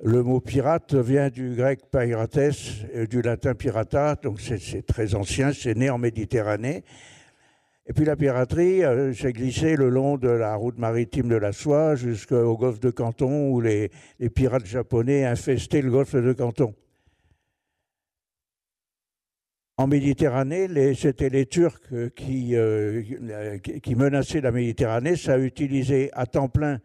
Le mot pirate vient du grec pirates, du latin pirata, donc c'est très ancien, c'est né en Méditerranée. Et puis la piraterie s'est glissée le long de la route maritime de la soie jusqu'au golfe de Canton, où les pirates japonais infestaient le golfe de Canton. En Méditerranée, c'était les Turcs qui menaçaient la Méditerranée. Ça a utilisé à temps plein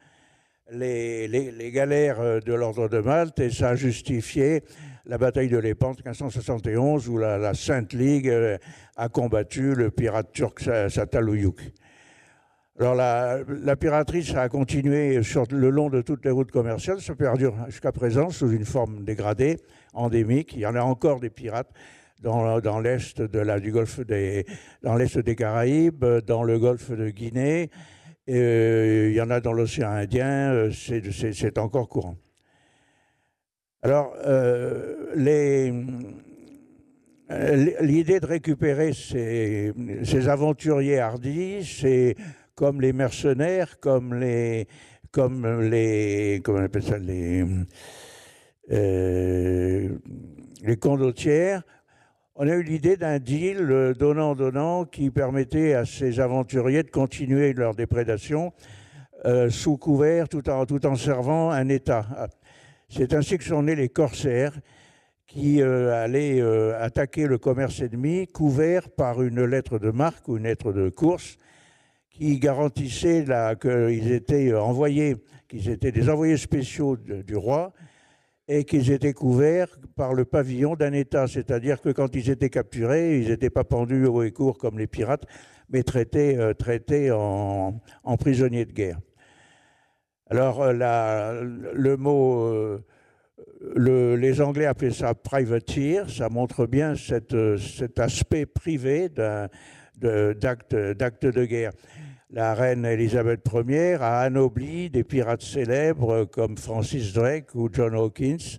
les galères de l'ordre de Malte et ça a justifié la bataille de Lépante 1571 où la Sainte Ligue a combattu le pirate turc Çatalhöyük. Alors la piraterie, ça a continué le long de toutes les routes commerciales, ça perdure jusqu'à présent sous une forme dégradée, endémique. Il y en a encore des pirates dans l'est du golfe dans l'est des Caraïbes, dans le golfe de Guinée. Il y en a dans l'océan Indien, c'est encore courant. Alors, l'idée de récupérer ces aventuriers hardis, c'est comme les mercenaires, comme comment on appelle ça, les condottières. On a eu l'idée d'un deal donnant-donnant qui permettait à ces aventuriers de continuer leur déprédation sous couvert tout en servant un État. C'est ainsi que sont nés les corsaires qui allaient attaquer le commerce ennemi couvert par une lettre de marque ou une lettre de course qui garantissait qu'ils étaient des envoyés spéciaux du roi et qu'ils étaient couverts par le pavillon d'un État. C'est-à-dire que quand ils étaient capturés, ils n'étaient pas pendus haut et court comme les pirates, mais traités en prisonniers de guerre. Alors, le mot, les Anglais appelaient ça privateer, ça montre bien cet aspect privé d'acte de guerre. La reine Elisabeth Ier a anobli des pirates célèbres comme Francis Drake ou John Hawkins.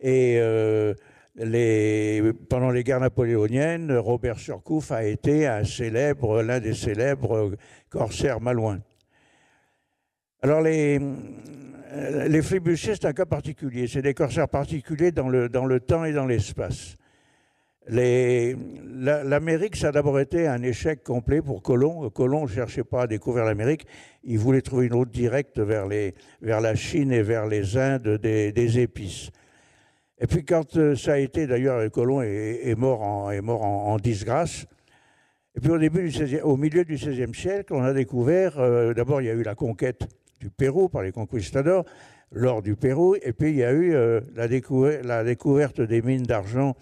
Et pendant les guerres napoléoniennes, Robert Surcouf a été l'un des célèbres corsaires malouins. Alors les flibustiers, c'est un cas particulier. C'est des corsaires particuliers dans le temps et dans l'espace. L'Amérique, ça a d'abord été un échec complet pour Colomb. Colomb ne cherchait pas à découvrir l'Amérique. Il voulait trouver une route directe vers la Chine et vers les Indes des épices. Et puis quand ça a été, d'ailleurs, Colomb est mort en disgrâce. Et puis au milieu du XVIe siècle, on a découvert, d'abord il y a eu la conquête du Pérou par les conquistadors, l'or du Pérou, et puis il y a eu la découverte des mines d'argent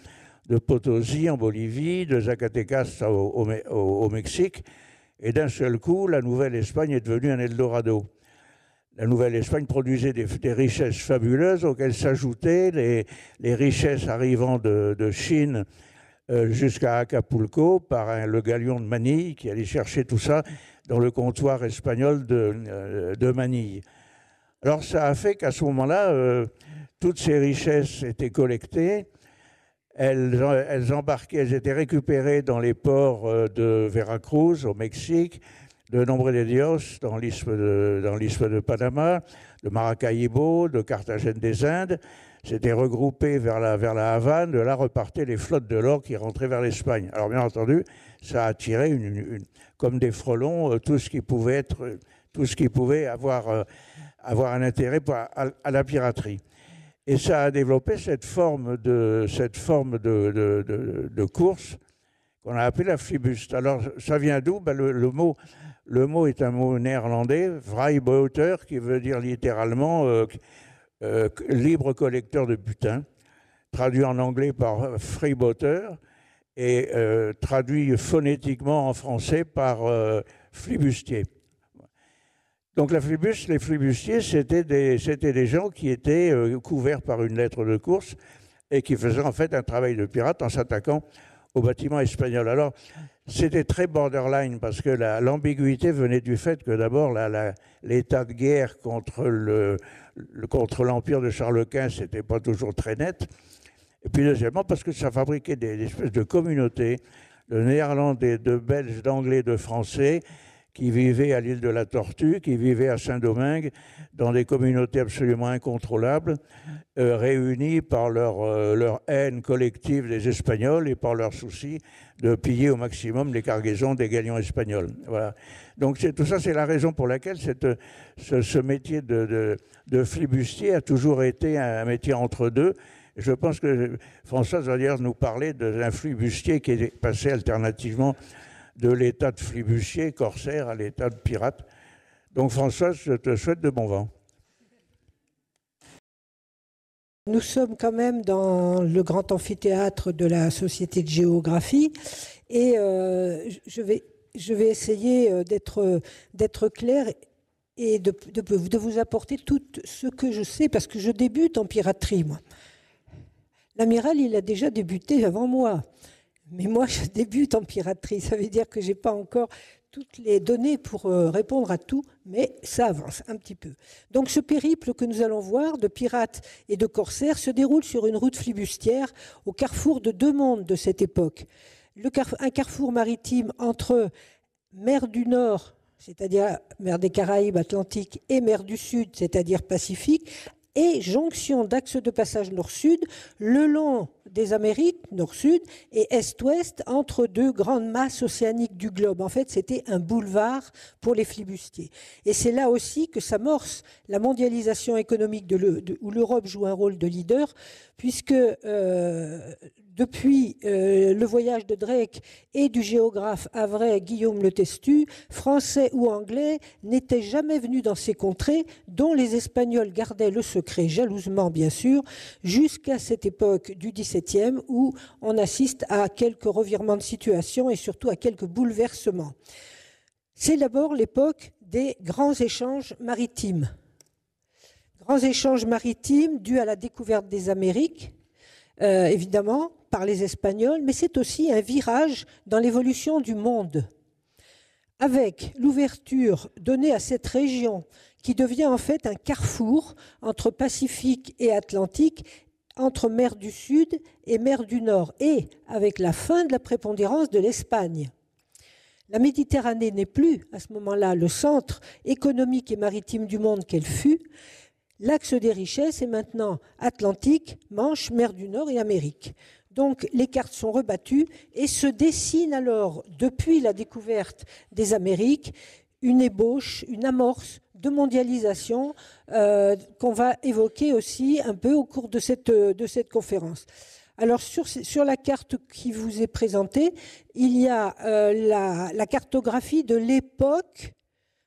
de Potosí en Bolivie, de Zacatecas au Mexique, et d'un seul coup, la Nouvelle-Espagne est devenue un Eldorado. La Nouvelle-Espagne produisait des richesses fabuleuses auxquelles s'ajoutaient les richesses arrivant de Chine jusqu'à Acapulco par le galion de Manille qui allait chercher tout ça dans le comptoir espagnol de Manille. Alors ça a fait qu'à ce moment-là, toutes ces richesses étaient collectées. Elles embarquaient, elles étaient récupérées dans les ports de Veracruz, au Mexique, de Nombre de Dios, dans l'isthme de Panama, de Maracaibo, de Carthagène des Indes. C'était regroupé vers la Havane. De là repartaient les flottes de l'or qui rentraient vers l'Espagne. Alors bien entendu, ça a attiré comme des frelons tout ce qui pouvait avoir un intérêt à la piraterie. Et ça a développé cette forme de course qu'on a appelée la flibuste. Alors, ça vient d'où? Le mot est un mot néerlandais, vrijbuiter, qui veut dire littéralement libre collecteur de butin, traduit en anglais par freebooter et traduit phonétiquement en français par flibustier. Donc les flibustiers, c'était des gens qui étaient couverts par une lettre de course et qui faisaient en fait un travail de pirate en s'attaquant aux bâtiments espagnols. Alors, c'était très borderline parce que l'ambiguïté venait du fait que d'abord, l'état de guerre contre l'Empire de Charles Quint, c'était pas toujours très net. Et puis deuxièmement, parce que ça fabriquait des espèces de communautés de Néerlandais, de Belges, d'Anglais, de Français, qui vivaient à l'île de la Tortue, qui vivaient à Saint-Domingue, dans des communautés absolument incontrôlables, réunies par leur haine collective des Espagnols et par leur souci de piller au maximum les cargaisons des galions espagnols. Voilà. Donc tout ça, c'est la raison pour laquelle ce métier de flibustier a toujours été un métier entre deux. Je pense que Françoise va d'ailleurs nous parler d'un flibustier qui est passé alternativement de l'état de flibustier, corsaire, à l'état de pirate. Donc Françoise, je te souhaite de bon vent. Nous sommes quand même dans le grand amphithéâtre de la Société de géographie et je vais essayer d'être clair et de vous apporter tout ce que je sais, parce que je débute en piraterie, moi. L'amiral, il a déjà débuté avant moi. Mais moi, je débute en piraterie. Ça veut dire que je n'ai pas encore toutes les données pour répondre à tout, mais ça avance un petit peu. Donc ce périple que nous allons voir de pirates et de corsaires se déroule sur une route flibustière au carrefour de deux mondes de cette époque. Un carrefour maritime entre mer du Nord, c'est-à-dire mer des Caraïbes, Atlantique, et mer du Sud, c'est-à-dire Pacifique, et jonction d'axes de passage nord-sud le long des Amériques, nord-sud, et est-ouest, entre deux grandes masses océaniques du globe. En fait, c'était un boulevard pour les flibustiers. Et c'est là aussi que s'amorce la mondialisation économique où l'Europe joue un rôle de leader, puisque depuis le voyage de Drake et du géographe havrais Guillaume Le Testu, français ou anglais n'étaient jamais venus dans ces contrées dont les Espagnols gardaient le secret, jalousement bien sûr, jusqu'à cette époque du XVIIe où on assiste à quelques revirements de situation et surtout à quelques bouleversements. C'est d'abord l'époque des grands échanges maritimes. Grands échanges maritimes dus à la découverte des Amériques, évidemment, par les Espagnols, mais c'est aussi un virage dans l'évolution du monde. Avec l'ouverture donnée à cette région qui devient en fait un carrefour entre Pacifique et Atlantique, entre mer du Sud et mer du Nord, et avec la fin de la prépondérance de l'Espagne. La Méditerranée n'est plus, à ce moment-là, le centre économique et maritime du monde qu'elle fut. L'axe des richesses est maintenant Atlantique, Manche, mer du Nord et Amérique. Donc les cartes sont rebattues et se dessine alors, depuis la découverte des Amériques, une ébauche, une amorce de mondialisation qu'on va évoquer aussi un peu au cours de cette conférence. Alors sur la carte qui vous est présentée, il y a la cartographie de l'époque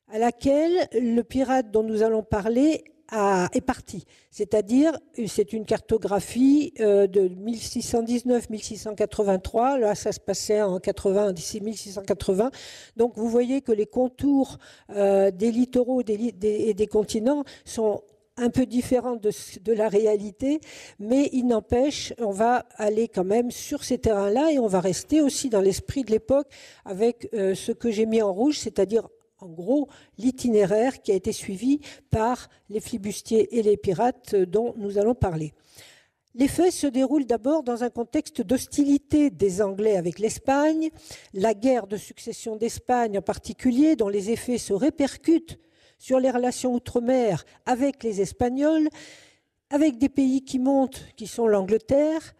à laquelle le pirate dont nous allons parler est parti. C'est-à-dire, c'est une cartographie de 1619-1683. Là, ça se passait en 80, d'ici 1680. Donc, vous voyez que les contours des littoraux et des continents sont un peu différents de la réalité, mais il n'empêche, on va aller quand même sur ces terrains-là et on va rester aussi dans l'esprit de l'époque avec ce que j'ai mis en rouge, c'est-à-dire en gros, l'itinéraire qui a été suivi par les flibustiers et les pirates dont nous allons parler. Les faits se déroulent d'abord dans un contexte d'hostilité des Anglais avec l'Espagne, la guerre de succession d'Espagne en particulier, dont les effets se répercutent sur les relations outre-mer avec les Espagnols, avec des pays qui montent, qui sont l'Angleterre,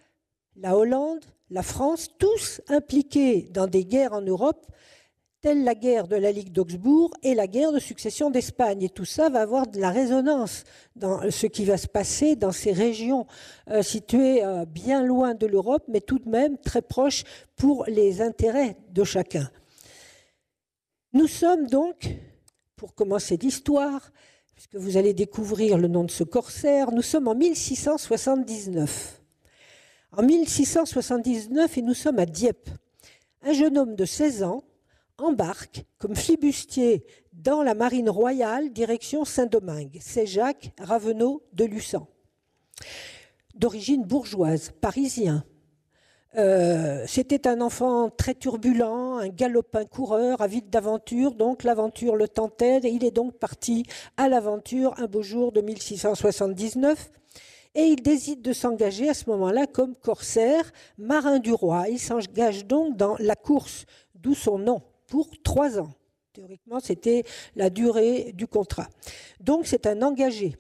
la Hollande, la France, tous impliqués dans des guerres en Europe, telle la guerre de la Ligue d'Augsbourg et la guerre de succession d'Espagne. Et tout ça va avoir de la résonance dans ce qui va se passer dans ces régions situées bien loin de l'Europe, mais tout de même très proches pour les intérêts de chacun. Nous sommes donc, pour commencer l'histoire, puisque vous allez découvrir le nom de ce corsaire, nous sommes en 1679. En 1679, et nous sommes à Dieppe. Un jeune homme de 16 ans embarque comme flibustier dans la marine royale direction Saint-Domingue. C'est Jacques Ravenot de Luçan, d'origine bourgeoise, parisien. C'était un enfant très turbulent, un galopin coureur, avide d'aventure, donc l'aventure le tentait et il est donc parti à l'aventure un beau jour de 1679 et il décide de s'engager à ce moment-là comme corsaire, marin du roi. Il s'engage donc dans la course, d'où son nom, pour 3 ans. Théoriquement, c'était la durée du contrat. Donc, c'est un engagé,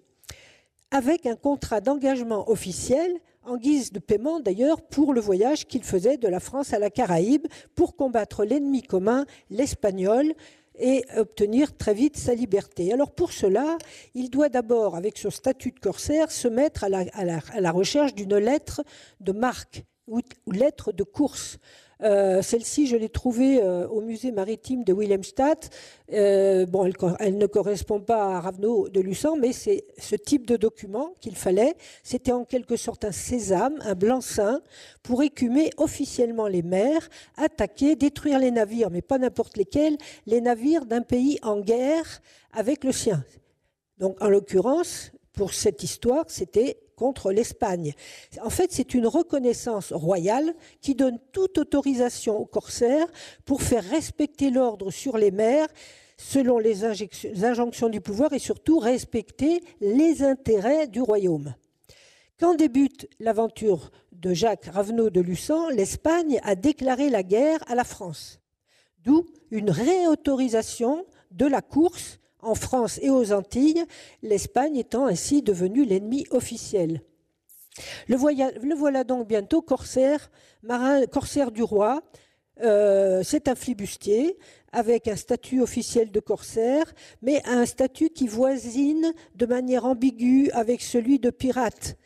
avec un contrat d'engagement officiel, en guise de paiement d'ailleurs, pour le voyage qu'il faisait de la France à la Caraïbe, pour combattre l'ennemi commun, l'espagnol, et obtenir très vite sa liberté. Alors pour cela, il doit d'abord, avec son statut de corsaire, se mettre à la recherche d'une lettre de marque ou lettre de course. Celle-ci, je l'ai trouvée au musée maritime de Wilhelmstadt. Elle ne correspond pas à Ravenot de Lussan, mais c'est ce type de document qu'il fallait. C'était en quelque sorte un sésame, un blanc-seing, pour écumer officiellement les mers, attaquer, détruire les navires, mais pas n'importe lesquels, les navires d'un pays en guerre avec le sien. Donc, en l'occurrence, pour cette histoire, c'était contre l'Espagne. En fait, c'est une reconnaissance royale qui donne toute autorisation aux corsaires pour faire respecter l'ordre sur les mers selon les injonctions du pouvoir et surtout respecter les intérêts du royaume. Quand débute l'aventure de Jacques Ravenot de Lussan, l'Espagne a déclaré la guerre à la France, d'où une réautorisation de la course en France et aux Antilles, l'Espagne étant ainsi devenue l'ennemi officiel. Le voilà donc bientôt corsaire, marin, corsaire du roi. C'est un flibustier avec un statut officiel de corsaire, mais un statut qui voisine de manière ambiguë avec celui de pirate,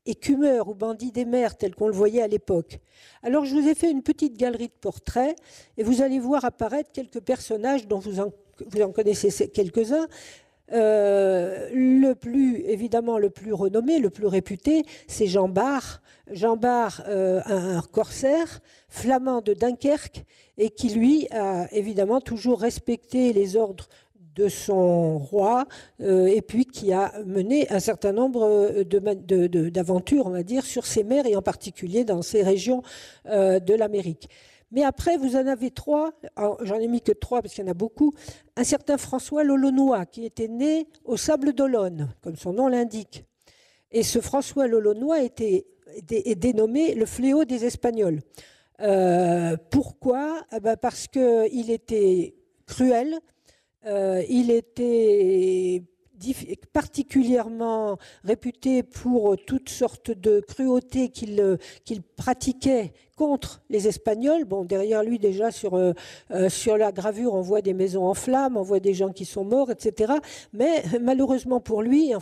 écumeur ou bandit des mers tel qu'on le voyait à l'époque. Alors je vous ai fait une petite galerie de portraits et vous allez voir apparaître quelques personnages dont vous en connaissez quelques-uns. Évidemment, le plus renommé, le plus réputé, c'est Jean Bart. Jean Bart, un corsaire flamand de Dunkerque et qui, lui, a évidemment toujours respecté les ordres de son roi et puis qui a mené un certain nombre d'aventures, on va dire, sur ces mers et en particulier dans ces régions de l'Amérique. Mais après, vous en avez trois, j'en ai mis que trois parce qu'il y en a beaucoup, un certain François Lolonois qui était né au Sable d'Olonne, comme son nom l'indique. Et ce François Lolonois est dénommé le fléau des Espagnols. Pourquoi ? Parce qu'il était cruel, il était particulièrement réputé pour toutes sortes de cruautés qu'il pratiquait contre les Espagnols. Bon, derrière lui, déjà, sur la gravure, on voit des maisons en flammes, on voit des gens qui sont morts, etc. Mais malheureusement pour lui,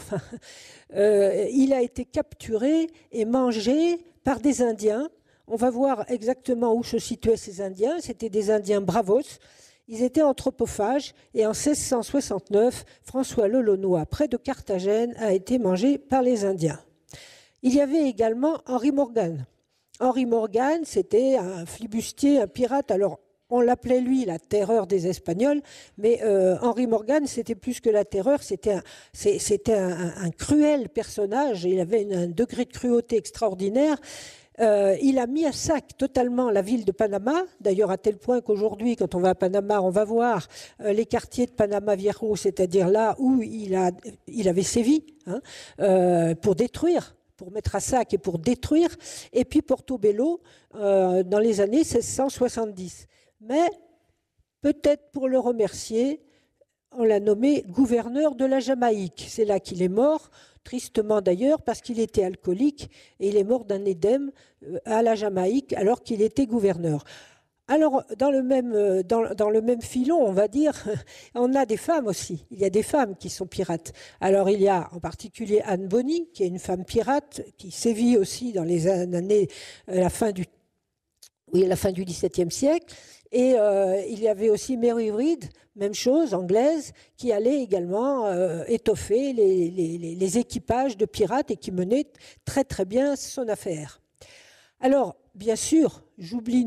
il a été capturé et mangé par des Indiens. On va voir exactement où se situaient ces Indiens. C'était des Indiens bravos. Ils étaient anthropophages et en 1669, François Lolonois, près de Carthagène, a été mangé par les Indiens. Il y avait également Henry Morgan. Henry Morgan, c'était un flibustier, un pirate. Alors, on l'appelait, lui, la terreur des Espagnols, mais Henry Morgan, c'était plus que la terreur, c'était un cruel personnage. Il avait un degré de cruauté extraordinaire. Il a mis à sac totalement la ville de Panama, d'ailleurs à tel point qu'aujourd'hui, quand on va à Panama, on va voir les quartiers de Panama Viejo, c'est-à-dire là où il avait sévi, pour détruire, pour mettre à sac et pour détruire, et puis Portobello dans les années 1670. Mais peut-être pour le remercier, on l'a nommé gouverneur de la Jamaïque. C'est là qu'il est mort, tristement d'ailleurs, parce qu'il était alcoolique et il est mort d'un édème à la Jamaïque alors qu'il était gouverneur. Alors, dans le même filon, on va dire, on a des femmes aussi. Il y a des femmes qui sont pirates. Alors, il y a en particulier Anne Bonny, qui est une femme pirate, qui sévit aussi dans les années, la fin du XVIIe siècle. Et il y avait aussi Mary Read, même chose, anglaise, qui allait également étoffer les équipages de pirates et qui menait très très bien son affaire. Alors, bien sûr, j'oublie,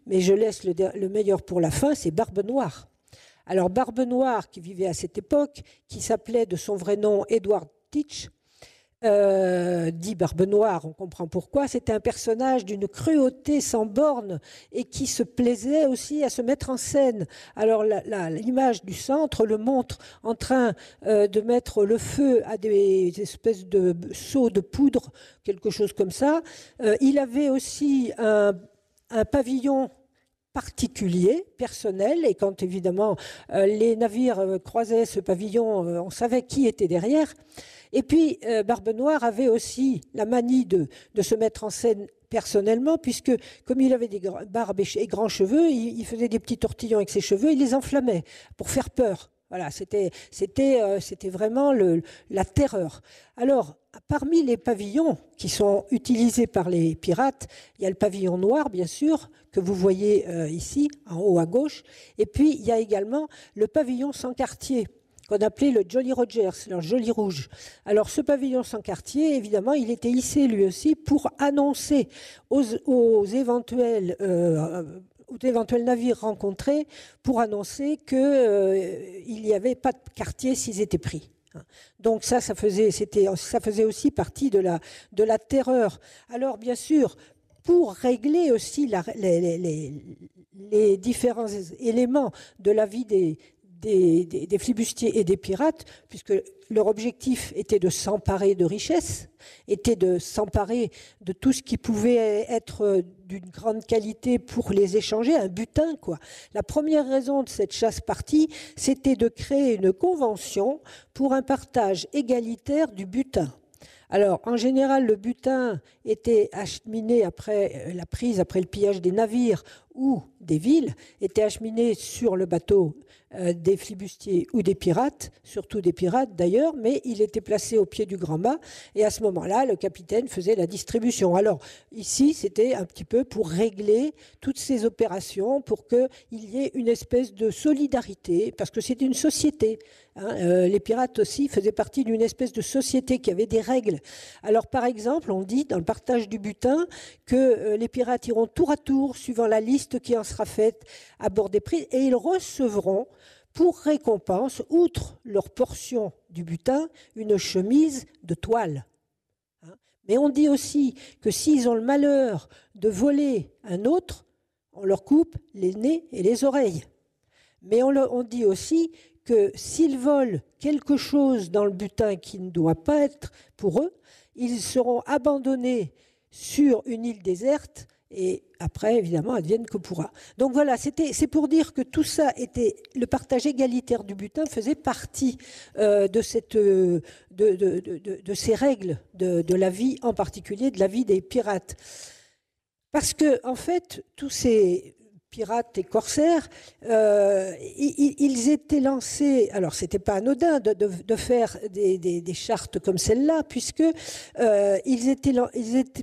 mais je laisse le meilleur pour la fin, c'est Barbe Noire. Alors, Barbe Noire, qui vivait à cette époque, qui s'appelait de son vrai nom Edward Teach, dit Barbe Noire, on comprend pourquoi, c'était un personnage d'une cruauté sans borne et qui se plaisait aussi à se mettre en scène. Alors l'image du centre le montre en train de mettre le feu à des espèces de seaux de poudre, quelque chose comme ça. Il avait aussi un pavillon particulier, personnel, et quand évidemment les navires croisaient ce pavillon, on savait qui était derrière. Et puis Barbe Noire avait aussi la manie de se mettre en scène personnellement, puisque comme il avait des barbes et grands cheveux, il faisait des petits tortillons avec ses cheveux, il les enflammait pour faire peur. Voilà, c'était vraiment la terreur. Alors, parmi les pavillons qui sont utilisés par les pirates, il y a le pavillon noir, bien sûr, que vous voyez ici, en haut à gauche. Et puis, il y a également le pavillon sans quartier, qu'on appelait le Jolly Rogers, leur Jolly Rouge. Alors, ce pavillon sans quartier, évidemment, il était hissé lui aussi pour annoncer aux éventuels navires rencontrés, pour annoncer qu'il n'y avait pas de quartier s'ils étaient pris. Donc ça faisait aussi partie de la terreur. Alors, bien sûr, pour régler aussi les différents éléments de la vie des flibustiers et des pirates, puisque leur objectif était de s'emparer de richesses, était de s'emparer de tout ce qui pouvait être d'une grande qualité pour les échanger, un butin, quoi. La première raison de cette chasse-partie, c'était de créer une convention pour un partage égalitaire du butin. Alors, en général, le butin était acheminé après la prise, après le pillage des navires ou des villes, était acheminé sur le bateau des flibustiers ou des pirates, surtout des pirates d'ailleurs, mais il était placé au pied du grand mât et à ce moment-là, le capitaine faisait la distribution. Alors, ici, c'était un petit peu pour régler toutes ces opérations, pour qu'il y ait une espèce de solidarité, parce que c'était une société. Les pirates aussi faisaient partie d'une espèce de société qui avait des règles. Alors, par exemple, on dit dans le partage du butin que les pirates iront tour à tour, suivant la liste qui en sera faite, à bord des prises, et ils recevront pour récompense, outre leur portion du butin, une chemise de toile. Mais on dit aussi que s'ils ont le malheur de voler un autre, on leur coupe les nez et les oreilles. Mais on dit aussi que s'ils volent quelque chose dans le butin qui ne doit pas être pour eux, ils seront abandonnés sur une île déserte et après, évidemment, advienne que pourra. Donc voilà, c'est pour dire que tout ça était, le partage égalitaire du butin faisait partie de ces règles de la vie, en particulier de la vie des pirates. Parce que, en fait, tous ces pirates et corsaires, ils étaient lancés, alors c'était pas anodin de faire des chartes comme celle-là, puisque ils étaient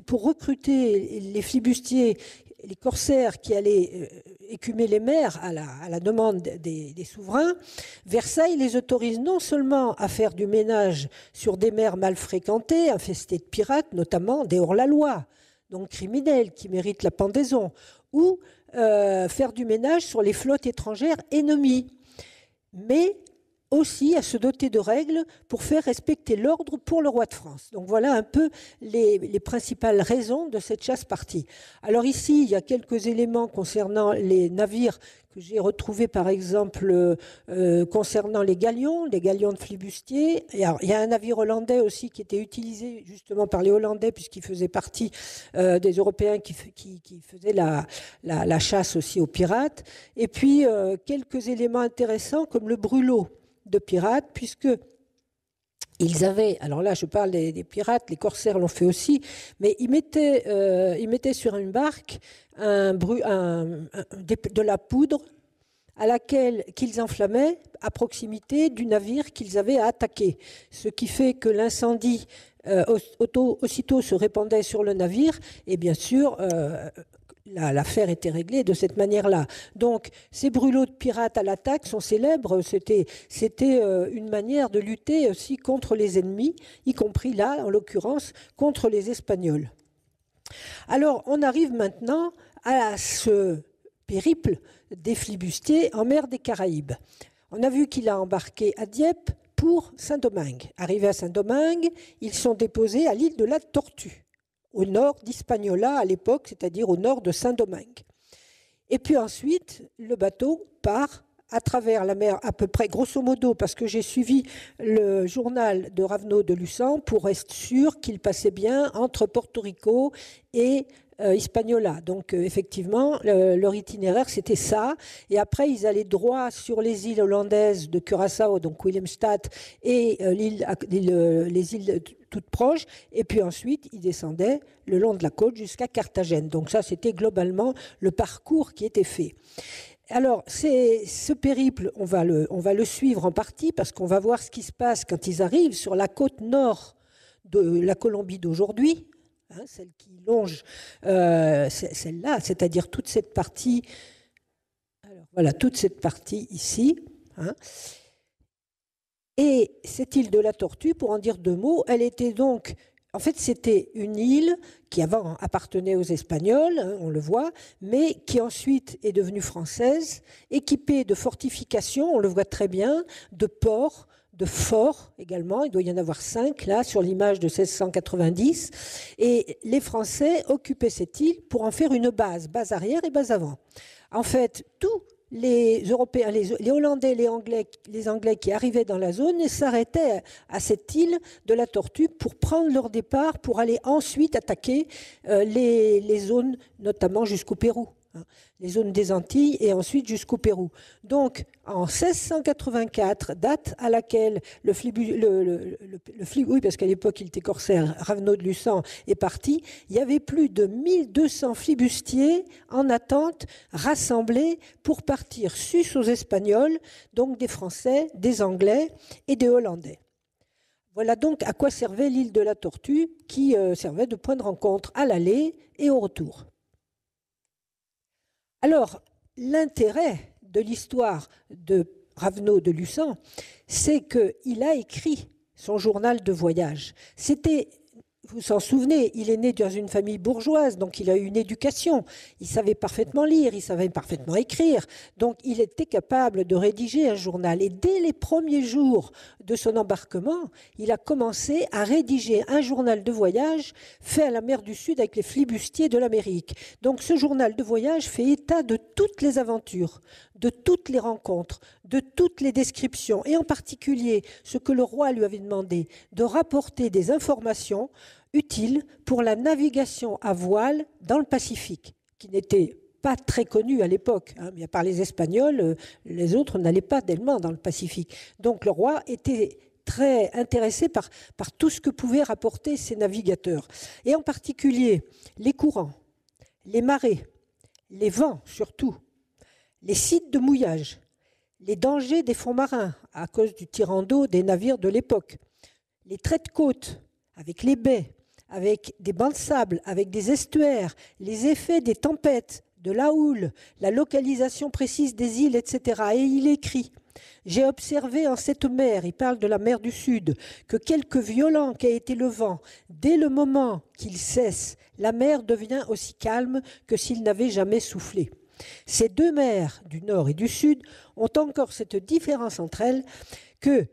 pour recruter les flibustiers, les corsaires qui allaient écumer les mers à la demande des souverains. Versailles les autorise non seulement à faire du ménage sur des mers mal fréquentées, infestées de pirates, notamment des hors-la-loi, donc criminels qui méritent la pendaison, ou faire du ménage sur les flottes étrangères ennemies, mais aussi à se doter de règles pour faire respecter l'ordre pour le roi de France. Donc voilà un peu les principales raisons de cette chasse-partie. Alors ici, il y a quelques éléments concernant les navires que j'ai retrouvés, par exemple, concernant les galions de flibustiers. Et alors, il y a un navire hollandais aussi qui était utilisé justement par les Hollandais, puisqu'il faisait partie des Européens qui faisaient la chasse aussi aux pirates. Et puis, quelques éléments intéressants comme le brûlot de pirates, puisque ils avaient, alors là je parle des pirates, les corsaires l'ont fait aussi, mais ils mettaient sur une barque de la poudre à laquelle qu'ils enflammaient à proximité du navire qu'ils avaient à attaquer. Ce qui fait que l'incendie aussitôt se répandait sur le navire et bien sûr l'affaire était réglée de cette manière-là. Donc, ces brûlots de pirates à l'attaque sont célèbres. C'était une manière de lutter aussi contre les ennemis, y compris là, en l'occurrence, contre les Espagnols. Alors, on arrive maintenant à ce périple des flibustiers en mer des Caraïbes. On a vu qu'il a embarqué à Dieppe pour Saint-Domingue. Arrivés à Saint-Domingue, ils sont déposés à l'île de la Tortue, au nord d'Hispaniola à l'époque, c'est-à-dire au nord de Saint-Domingue. Et puis ensuite, le bateau part à travers la mer, à peu près, grosso modo, parce que j'ai suivi le journal de Ravenot de Lucens pour être sûr qu'il passait bien entre Porto Rico et Hispaniola. Donc effectivement, leur itinéraire, c'était ça. Et après, ils allaient droit sur les îles hollandaises de Curaçao, donc Willemstad, et les îles toutes proches. Et puis ensuite, ils descendaient le long de la côte jusqu'à Carthagène. Donc ça, c'était globalement le parcours qui était fait. Alors, ce périple, on va le suivre en partie parce qu'on va voir ce qui se passe quand ils arrivent sur la côte nord de la Colombie d'aujourd'hui, celle qui longe celle-là, c'est-à-dire toute cette partie. Alors, voilà, toute cette partie ici. Et cette île de la Tortue, pour en dire deux mots, elle était donc. En fait, c'était une île qui avant appartenait aux Espagnols, on le voit, mais qui ensuite est devenue française, équipée de fortifications, on le voit très bien, de ports, de forts également. Il doit y en avoir 5 là sur l'image de 1690. Et les Français occupaient cette île pour en faire une base arrière et base avant. En fait, tous les Européens, les Hollandais, les Anglais qui arrivaient dans la zone s'arrêtaient à cette île de la Tortue pour prendre leur départ, pour aller ensuite attaquer les zones, notamment jusqu'au Pérou, les zones des Antilles et ensuite jusqu'au Pérou. Donc, en 1684, date à laquelle oui, parce qu'à l'époque il était corsaire, Ravenot de Lussan est parti, il y avait plus de 1200 flibustiers en attente, rassemblés pour partir sus aux Espagnols, donc des Français, des Anglais et des Hollandais. Voilà donc à quoi servait l'île de la Tortue, qui servait de point de rencontre à l'aller et au retour. Alors, l'intérêt de l'histoire de Ravenot de Lussan, c'est qu'il a écrit son journal de voyage. C'était, vous vous en souvenez, il est né dans une famille bourgeoise, donc il a eu une éducation. Il savait parfaitement lire, il savait parfaitement écrire. Donc il était capable de rédiger un journal. Et dès les premiers jours de son embarquement, il a commencé à rédiger un journal de voyage fait à la mer du Sud avec les flibustiers de l'Amérique. Donc ce journal de voyage fait état de toutes les aventures, de toutes les rencontres, de toutes les descriptions, et en particulier ce que le roi lui avait demandé, de rapporter des informations utiles pour la navigation à voile dans le Pacifique, qui n'était pas très connu à l'époque. À part les Espagnols, les autres n'allaient pas tellement dans le Pacifique. Donc le roi était très intéressé par tout ce que pouvaient rapporter ces navigateurs. Et en particulier les courants, les marées, les vents surtout, les sites de mouillage, les dangers des fonds marins à cause du tirant d'eau des navires de l'époque, les traits de côte avec les baies, avec des bancs de sable, avec des estuaires, les effets des tempêtes, de la houle, la localisation précise des îles, etc. Et il écrit « J'ai observé en cette mer, il parle de la mer du Sud, que quelque violent qu'ait été le vent, dès le moment qu'il cesse, la mer devient aussi calme que s'il n'avait jamais soufflé. Ces deux mers, du Nord et du Sud, ont encore cette différence entre elles que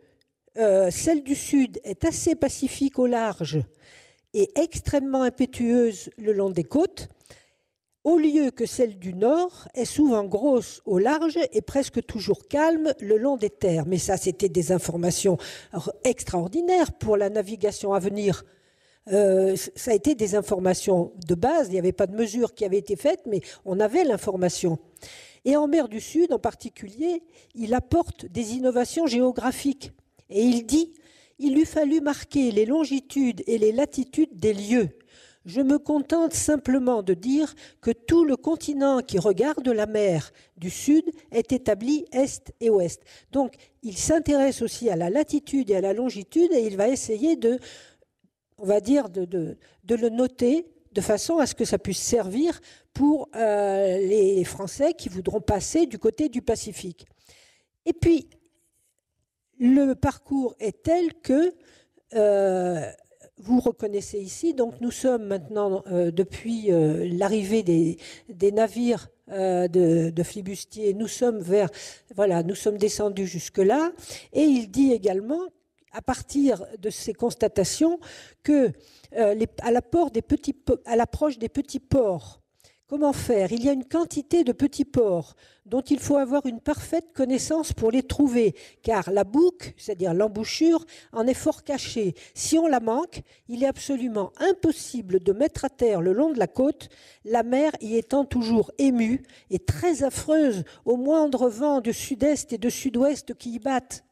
celle du Sud est assez pacifique au large et extrêmement impétueuse le long des côtes, au lieu que celle du Nord est souvent grosse au large et presque toujours calme le long des terres. » Mais ça, c'était des informations extraordinaires pour la navigation à venir. Ça a été des informations de base, il n'y avait pas de mesures qui avaient été faites, mais on avait l'information. Et en mer du Sud, en particulier, il apporte des innovations géographiques. Et il dit « Il eût fallu marquer les longitudes et les latitudes des lieux. Je me contente simplement de dire que tout le continent qui regarde la mer du Sud est établi est et ouest. » Donc, il s'intéresse aussi à la latitude et à la longitude et il va essayer de le noter de façon à ce que ça puisse servir pour les Français qui voudront passer du côté du Pacifique. Et puis, le parcours est tel que vous reconnaissez ici, donc nous sommes maintenant, depuis l'arrivée des navires de flibustiers, nous sommes descendus jusque-là, et il dit également, à partir de ces constatations, que à l'approche des petits ports Comment faire? Il y a une quantité de petits ports dont il faut avoir une parfaite connaissance pour les trouver, car la boucle, c'est-à-dire l'embouchure, en est fort cachée. Si on la manque, il est absolument impossible de mettre à terre le long de la côte, la mer y étant toujours émue et très affreuse au moindre vent de sud-est et de sud-ouest qui y battent.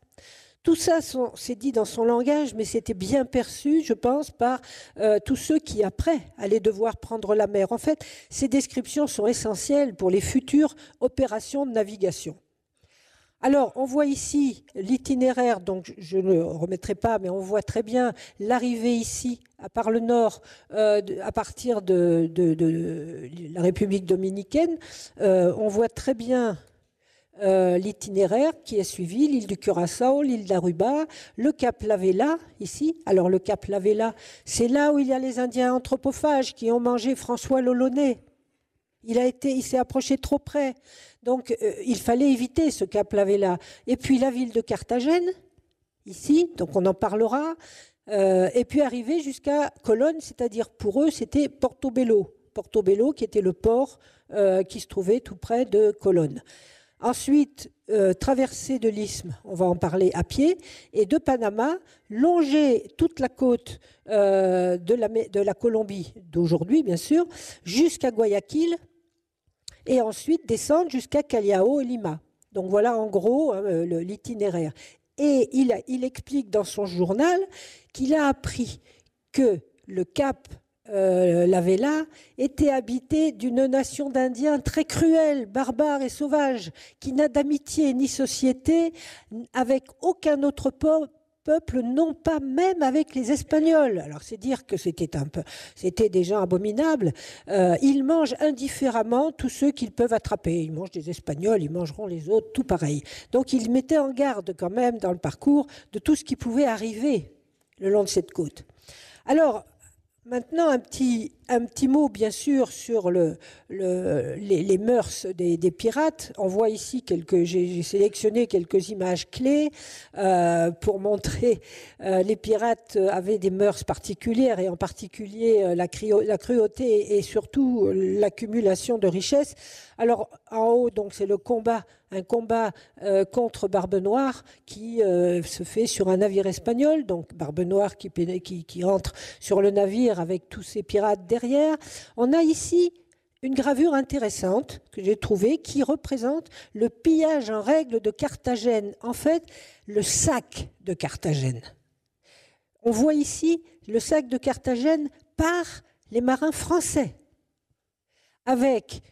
Tout ça, c'est dit dans son langage, mais c'était bien perçu, je pense, par tous ceux qui, après, allaient devoir prendre la mer. En fait, ces descriptions sont essentielles pour les futures opérations de navigation. Alors, on voit ici l'itinéraire, donc je ne le remettrai pas, mais on voit très bien l'arrivée ici, par le nord, à partir de la République dominicaine. On voit très bien l'itinéraire qui est suivi, l'île du Curaçao, l'île d'Aruba, le cap La Vela, ici. Alors le cap La Vela, c'est là où il y a les Indiens anthropophages qui ont mangé François l'Olonnais. Il s'est approché trop près. Donc il fallait éviter ce cap La Vela. Et puis la ville de Carthagène, ici, donc on en parlera. Et puis arriver jusqu'à Colonne, c'est-à-dire pour eux, c'était Portobello. Portobello qui était le port qui se trouvait tout près de Colonne. Ensuite, traversée de l'isthme, on va en parler à pied, et de Panama, longer toute la côte de la Colombie d'aujourd'hui, bien sûr, jusqu'à Guayaquil, et ensuite descendre jusqu'à Callao et Lima. Donc voilà en gros l'itinéraire. Et il explique dans son journal qu'il a appris que le cap La Vela était habité d'une nation d'Indiens très cruelle, barbare et sauvage, qui n'a d'amitié ni société avec aucun autre peuple, non pas même avec les Espagnols. Alors c'est dire que c'était des gens abominables. Ils mangent indifféremment tous ceux qu'ils peuvent attraper. Ils mangent des Espagnols, ils mangeront les autres, tout pareil. Donc ils mettaient en garde quand même dans le parcours de tout ce qui pouvait arriver le long de cette côte. Alors, maintenant, un petit mot, bien sûr, sur les mœurs des pirates. On voit ici j'ai sélectionné quelques images clés pour montrer les pirates avaient des mœurs particulières, et en particulier la cruauté et surtout l'accumulation de richesses. Alors, en haut, donc, c'est un combat contre Barbe Noire qui se fait sur un navire espagnol. Donc, Barbe Noire qui entre sur le navire avec tous ces pirates derrière. On a ici une gravure intéressante que j'ai trouvée qui représente le pillage en règle de Carthagène. En fait, le sac de Carthagène. On voit ici le sac de Carthagène par les marins français, avec,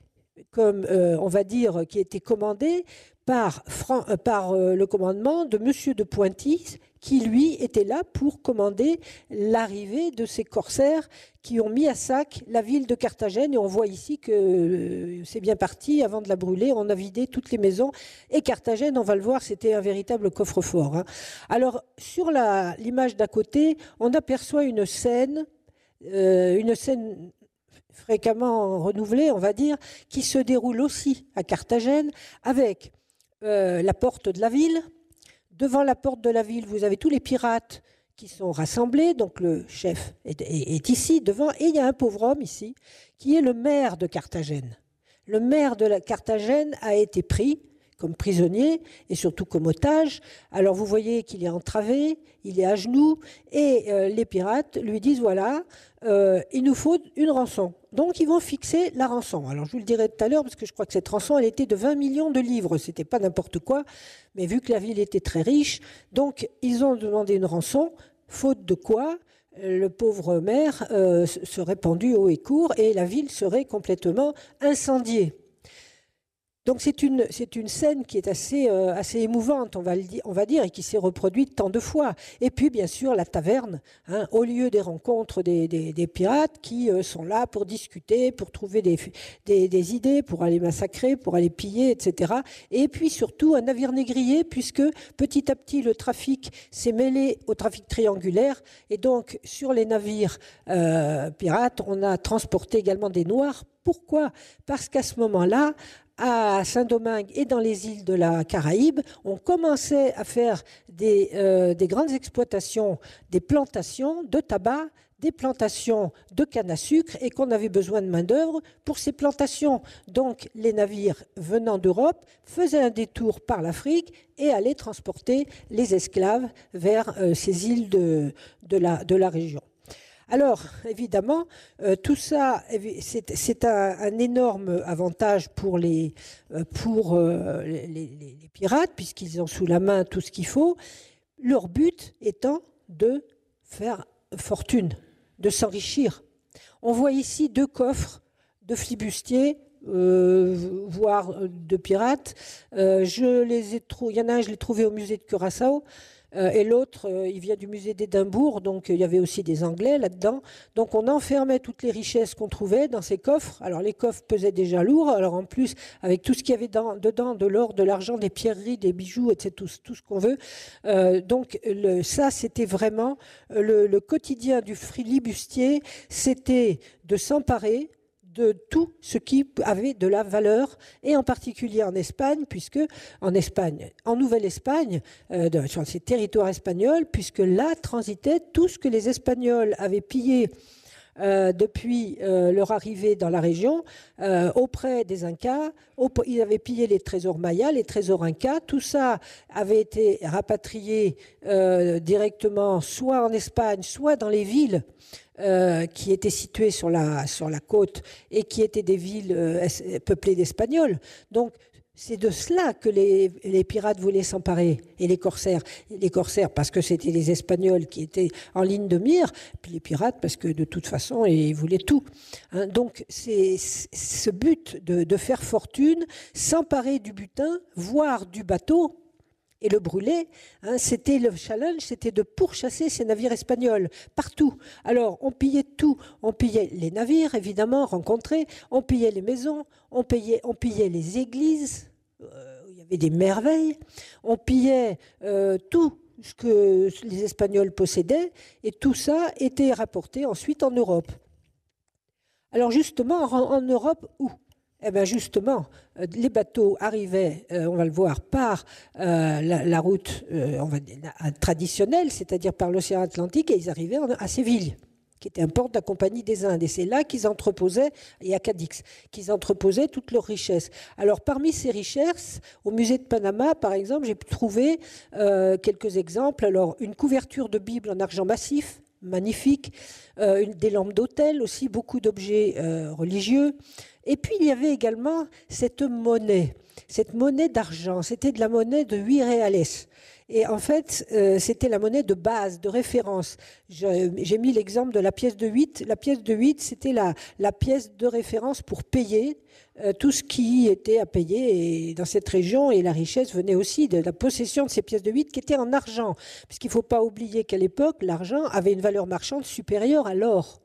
comme on va dire, qui était commandé par le commandement de M. de Pointils, qui, lui, était là pour commander l'arrivée de ces corsaires qui ont mis à sac la ville de Carthagène. Et on voit ici que c'est bien parti. Avant de la brûler, on a vidé toutes les maisons. Et Carthagène, on va le voir, c'était un véritable coffre-fort. Alors, sur l'image d'à côté, on aperçoit une scène fréquemment renouvelée, on va dire, qui se déroule aussi à Carthagène, avec la porte de la ville. Devant la porte de la ville, vous avez tous les pirates qui sont rassemblés, donc le chef est ici, devant, et il y a un pauvre homme ici, qui est le maire de Carthagène. Le maire de Carthagène a été pris comme prisonnier et surtout comme otage. Alors vous voyez qu'il est entravé, il est à genoux, et les pirates lui disent, voilà, il nous faut une rançon. Donc ils vont fixer la rançon. Alors je vous le dirai tout à l'heure, parce que je crois que cette rançon, elle était de 20 millions de livres. C'était pas n'importe quoi, mais vu que la ville était très riche, donc ils ont demandé une rançon, faute de quoi le pauvre maire serait pendu haut et court, et la ville serait complètement incendiée. Donc c'est une scène qui est assez émouvante, on va dire, et qui s'est reproduite tant de fois. Et puis bien sûr la taverne, au lieu des rencontres des pirates qui sont là pour discuter, pour trouver des idées, pour aller massacrer, pour aller piller, etc. Et puis surtout un navire négrier, puisque petit à petit le trafic s'est mêlé au trafic triangulaire, et donc sur les navires pirates, on a transporté également des Noirs. Pourquoi ? Parce qu'à ce moment-là, à Saint-Domingue et dans les îles de la Caraïbe, on commençait à faire des grandes exploitations, des plantations de tabac, des plantations de canne à sucre et qu'on avait besoin de main-d'œuvre pour ces plantations. Donc, les navires venant d'Europe faisaient un détour par l'Afrique et allaient transporter les esclaves vers ces îles de la région. Alors, évidemment, tout ça, c'est un énorme avantage pour les pirates, puisqu'ils ont sous la main tout ce qu'il faut, leur but étant de faire fortune, de s'enrichir. On voit ici 2 coffres de flibustiers, voire de pirates. Il y en a un, je l'ai trouvé au musée de Curaçao, et l'autre, il vient du musée d'Édimbourg, donc il y avait aussi des Anglais là-dedans. Donc on enfermait toutes les richesses qu'on trouvait dans ces coffres. Alors les coffres pesaient déjà lourd, alors en plus, avec tout ce qu'il y avait dedans, de l'or, de l'argent, des pierreries, des bijoux, etc., tout ce qu'on veut. Donc ça, c'était vraiment le quotidien du flibustier, c'était de s'emparer de tout ce qui avait de la valeur, et en particulier en Espagne, puisque en Nouvelle-Espagne, sur ces territoires espagnols, puisque là transitait tout ce que les Espagnols avaient pillé depuis leur arrivée dans la région, auprès des Incas. Ils avaient pillé les trésors mayas, les trésors incas. Tout ça avait été rapatrié directement soit en Espagne, soit dans les villes qui étaient situées sur la côte et qui étaient des villes peuplées d'Espagnols. Donc, c'est de cela que les pirates voulaient s'emparer, et les corsaires. Les corsaires parce que c'était les Espagnols qui étaient en ligne de mire, puis les pirates parce que de toute façon, ils voulaient tout. Donc, c'est ce but de faire fortune, s'emparer du butin, voire du bateau, et le brûler, c'était le challenge, c'était de pourchasser ces navires espagnols partout. Alors, on pillait tout. On pillait les navires, évidemment, rencontrés. On pillait les maisons. On pillait les églises. Il y avait des merveilles. On pillait tout ce que les Espagnols possédaient. Et tout ça était rapporté ensuite en Europe. Alors, justement, en Europe, où ? Eh bien justement, les bateaux arrivaient, on va le voir, par la route traditionnelle, c'est-à-dire par l'océan Atlantique, et ils arrivaient à Séville, qui était un port de la Compagnie des Indes. Et c'est là qu'ils entreposaient, et à Cadix, qu'ils entreposaient toutes leurs richesses. Alors parmi ces richesses, au musée de Panama, par exemple, j'ai trouvé quelques exemples. Alors une couverture de Bible en argent massif, magnifique, des lampes d'autel aussi, beaucoup d'objets religieux. Et puis, il y avait également cette monnaie d'argent. C'était de la monnaie de 8 reales. Et en fait, c'était la monnaie de base, de référence. J'ai mis l'exemple de la pièce de 8. La pièce de 8, c'était la pièce de référence pour payer tout ce qui était à payer dans cette région. Et la richesse venait aussi de la possession de ces pièces de 8 qui étaient en argent. Puisqu'il ne faut pas oublier qu'à l'époque, l'argent avait une valeur marchande supérieure à l'or.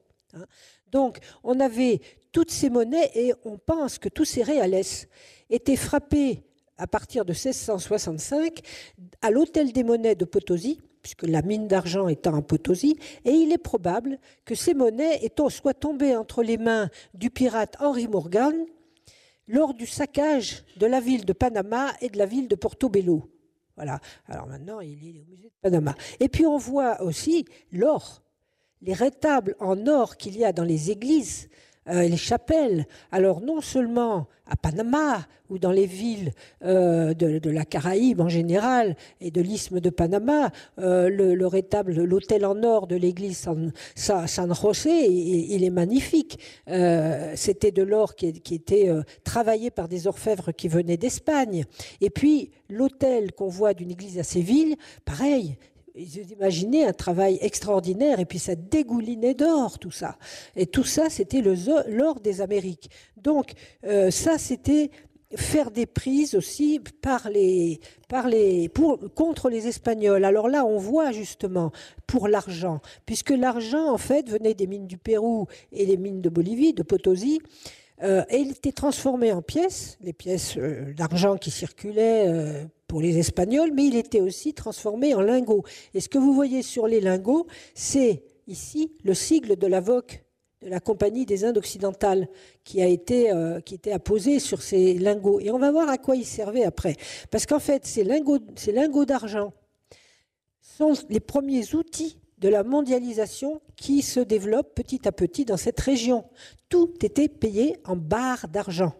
Donc, on avait toutes ces monnaies, et on pense que tous ces reales étaient frappés à partir de 1665 à l'hôtel des monnaies de Potosi, puisque la mine d'argent étant en Potosi, et il est probable que ces monnaies soient tombées entre les mains du pirate Henry Morgan lors du saccage de la ville de Panama et de la ville de Portobello. Voilà. Alors maintenant, il est au musée de Panama. Et puis on voit aussi l'or, les rétables en or qu'il y a dans les églises, les chapelles. Alors non seulement à Panama ou dans les villes de la Caraïbe en général et de l'isthme de Panama, le rétable, l'autel en or de l'église San José, il est magnifique. C'était de l'or qui était travaillé par des orfèvres qui venaient d'Espagne. Et puis l'autel qu'on voit d'une église à Séville, pareil. Vous imaginez un travail extraordinaire, et puis ça dégoulinait d'or, tout ça. Et tout ça, c'était l'or des Amériques. Donc, ça, c'était faire des prises aussi contre les Espagnols. Alors là, on voit justement pour l'argent, puisque l'argent, en fait, venait des mines du Pérou et des mines de Bolivie, de Potosi, et il était transformé en pièces, les pièces d'argent qui circulaient pour les Espagnols, mais il était aussi transformé en lingots. Et ce que vous voyez sur les lingots, c'est ici le sigle de la VOC de la Compagnie des Indes occidentales qui était apposé sur ces lingots. Et on va voir à quoi ils servaient après. Parce qu'en fait, ces lingots d'argent sont les premiers outils de la mondialisation qui se développe petit à petit dans cette région. Tout était payé en barres d'argent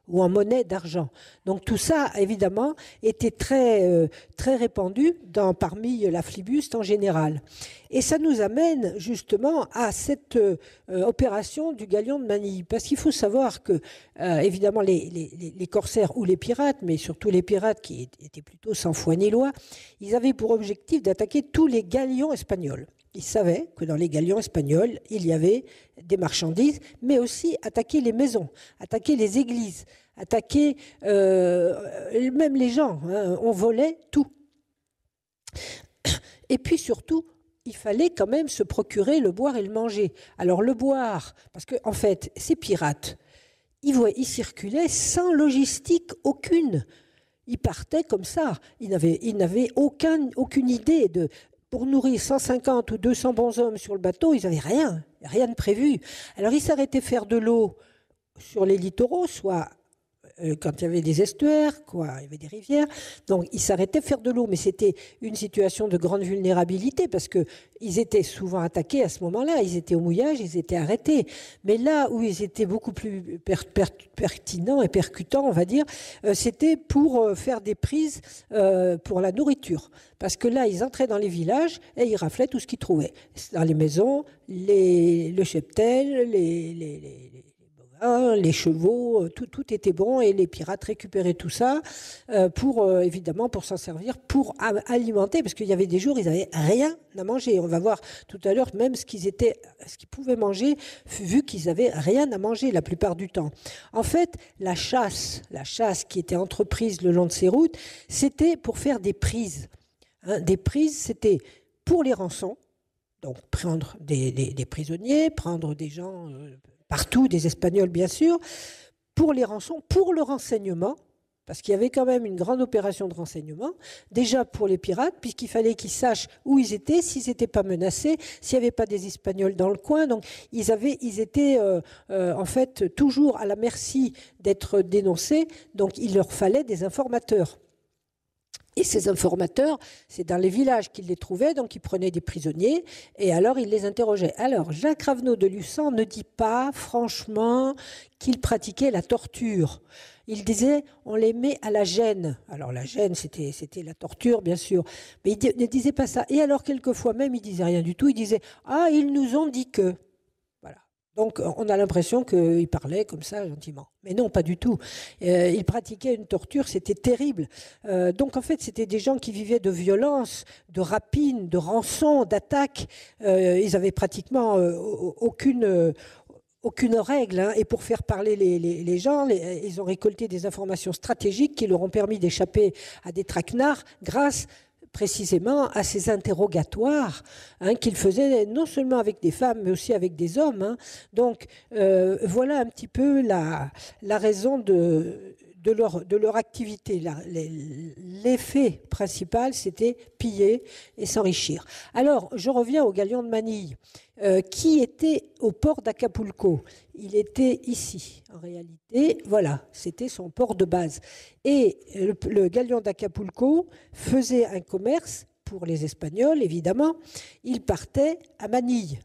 ou en monnaie d'argent. Donc tout ça, évidemment, était très répandu parmi la flibuste en général. Et ça nous amène justement à cette opération du galion de Manille. Parce qu'il faut savoir que, évidemment, les corsaires ou les pirates, mais surtout les pirates qui étaient plutôt sans foi ni loi, ils avaient pour objectif d'attaquer tous les galions espagnols. Ils savaient que dans les galions espagnols, il y avait des marchandises, mais aussi attaquer les maisons, attaquer les églises, attaquer même les gens. Hein, on volait tout. Et puis surtout, il fallait quand même se procurer le boire et le manger. Alors le boire, parce qu'en fait, ces pirates, ils circulaient sans logistique aucune. Ils partaient comme ça. Ils n'avaient aucune idée de... Pour nourrir 150 ou 200 bonshommes sur le bateau, ils n'avaient rien de prévu. Alors ils s'arrêtaient faire de l'eau sur les littoraux, soit quand il y avait des estuaires, il y avait des rivières. Donc ils s'arrêtaient faire de l'eau, mais c'était une situation de grande vulnérabilité parce qu'ils étaient souvent attaqués à ce moment-là. Ils étaient au mouillage, ils étaient arrêtés. Mais là où ils étaient beaucoup plus pertinents et percutants, on va dire, c'était pour faire des prises pour la nourriture. Parce que là, ils entraient dans les villages et ils raflaient tout ce qu'ils trouvaient. Dans les maisons, le cheptel, les chevaux, tout était bon et les pirates récupéraient tout ça évidemment pour s'en servir, pour alimenter, parce qu'il y avait des jours ils n'avaient rien à manger. On va voir tout à l'heure même ce qu'ils pouvaient manger, vu qu'ils n'avaient rien à manger la plupart du temps. En fait, la chasse qui était entreprise le long de ces routes, c'était pour faire des prises. Des prises, c'était pour les rançons, donc prendre des prisonniers, prendre des gens... partout, des Espagnols bien sûr, pour les rançons, pour le renseignement, parce qu'il y avait quand même une grande opération de renseignement, déjà pour les pirates, puisqu'il fallait qu'ils sachent où ils étaient, s'ils n'étaient pas menacés, s'il n'y avait pas des Espagnols dans le coin. Donc ils étaient en fait toujours à la merci d'être dénoncés, donc il leur fallait des informateurs. Et ces informateurs, c'est dans les villages qu'ils les trouvaient, donc ils prenaient des prisonniers et alors ils les interrogeaient. Alors, Jacques Ravenot de Luçon ne dit pas, franchement, qu'il pratiquait la torture. Il disait, on les met à la gêne. Alors la gêne, c'était la torture, bien sûr. Mais il ne disait pas ça. Et alors, quelquefois même, il disait rien du tout. Il disait, ah, ils nous ont dit que... Donc, on a l'impression qu'il parlait comme ça, gentiment. Mais non, pas du tout. Il pratiquait une torture, c'était terrible. Donc, en fait, c'était des gens qui vivaient de violence, de rapines, de rançons, d'attaques. Ils n'avaient pratiquement aucune règle. Hein. Et pour faire parler les gens, ils ont récolté des informations stratégiques qui leur ont permis d'échapper à des traquenards grâce précisément à ces interrogatoires qu'ils faisaient non seulement avec des femmes, mais aussi avec des hommes. Hein. Donc, voilà un petit peu la raison de leur activité. L'effet principal, c'était piller et s'enrichir. Alors, je reviens au galion de Manille, qui était au port d'Acapulco. Il était ici, en réalité. Voilà, c'était son port de base. Et le galion d'Acapulco faisait un commerce pour les Espagnols, évidemment. Il partait à Manille.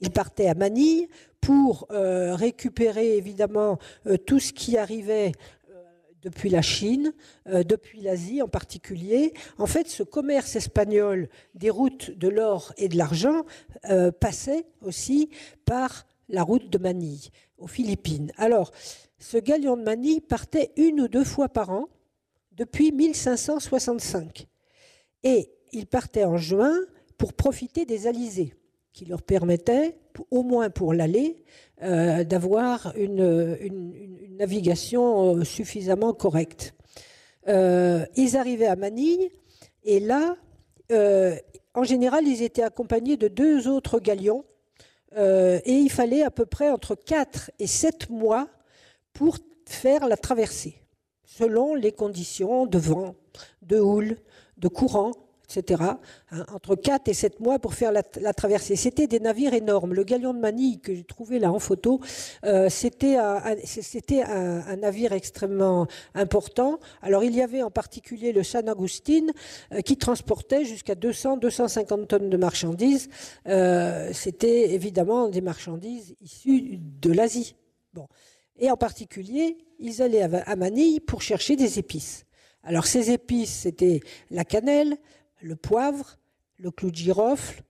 Il partait à Manille pour récupérer, évidemment, tout ce qui arrivait depuis la Chine, depuis l'Asie en particulier. En fait, ce commerce espagnol des routes de l'or et de l'argent passait aussi par la route de Manille, aux Philippines. Alors, ce galion de Manille partait 1 ou 2 fois par an depuis 1565. Et il partait en juin pour profiter des alisés, qui leur permettaient, au moins pour l'aller, d'avoir une navigation suffisamment correcte. Ils arrivaient à Manille, et là, en général, ils étaient accompagnés de 2 autres galions, et il fallait à peu près entre 4 et 7 mois pour faire la traversée, selon les conditions de vent, de houle, de courant, etc., hein, entre 4 et 7 mois pour faire la traversée. C'était des navires énormes. Le galion de Manille que j'ai trouvé là en photo, c'était un navire extrêmement important. Alors il y avait en particulier le San Agustin qui transportait jusqu'à 200-250 tonnes de marchandises. C'était évidemment des marchandises issues de l'Asie. Bon. Et en particulier, ils allaient à Manille pour chercher des épices. Alors ces épices, c'était la cannelle, le poivre, le clou de girofle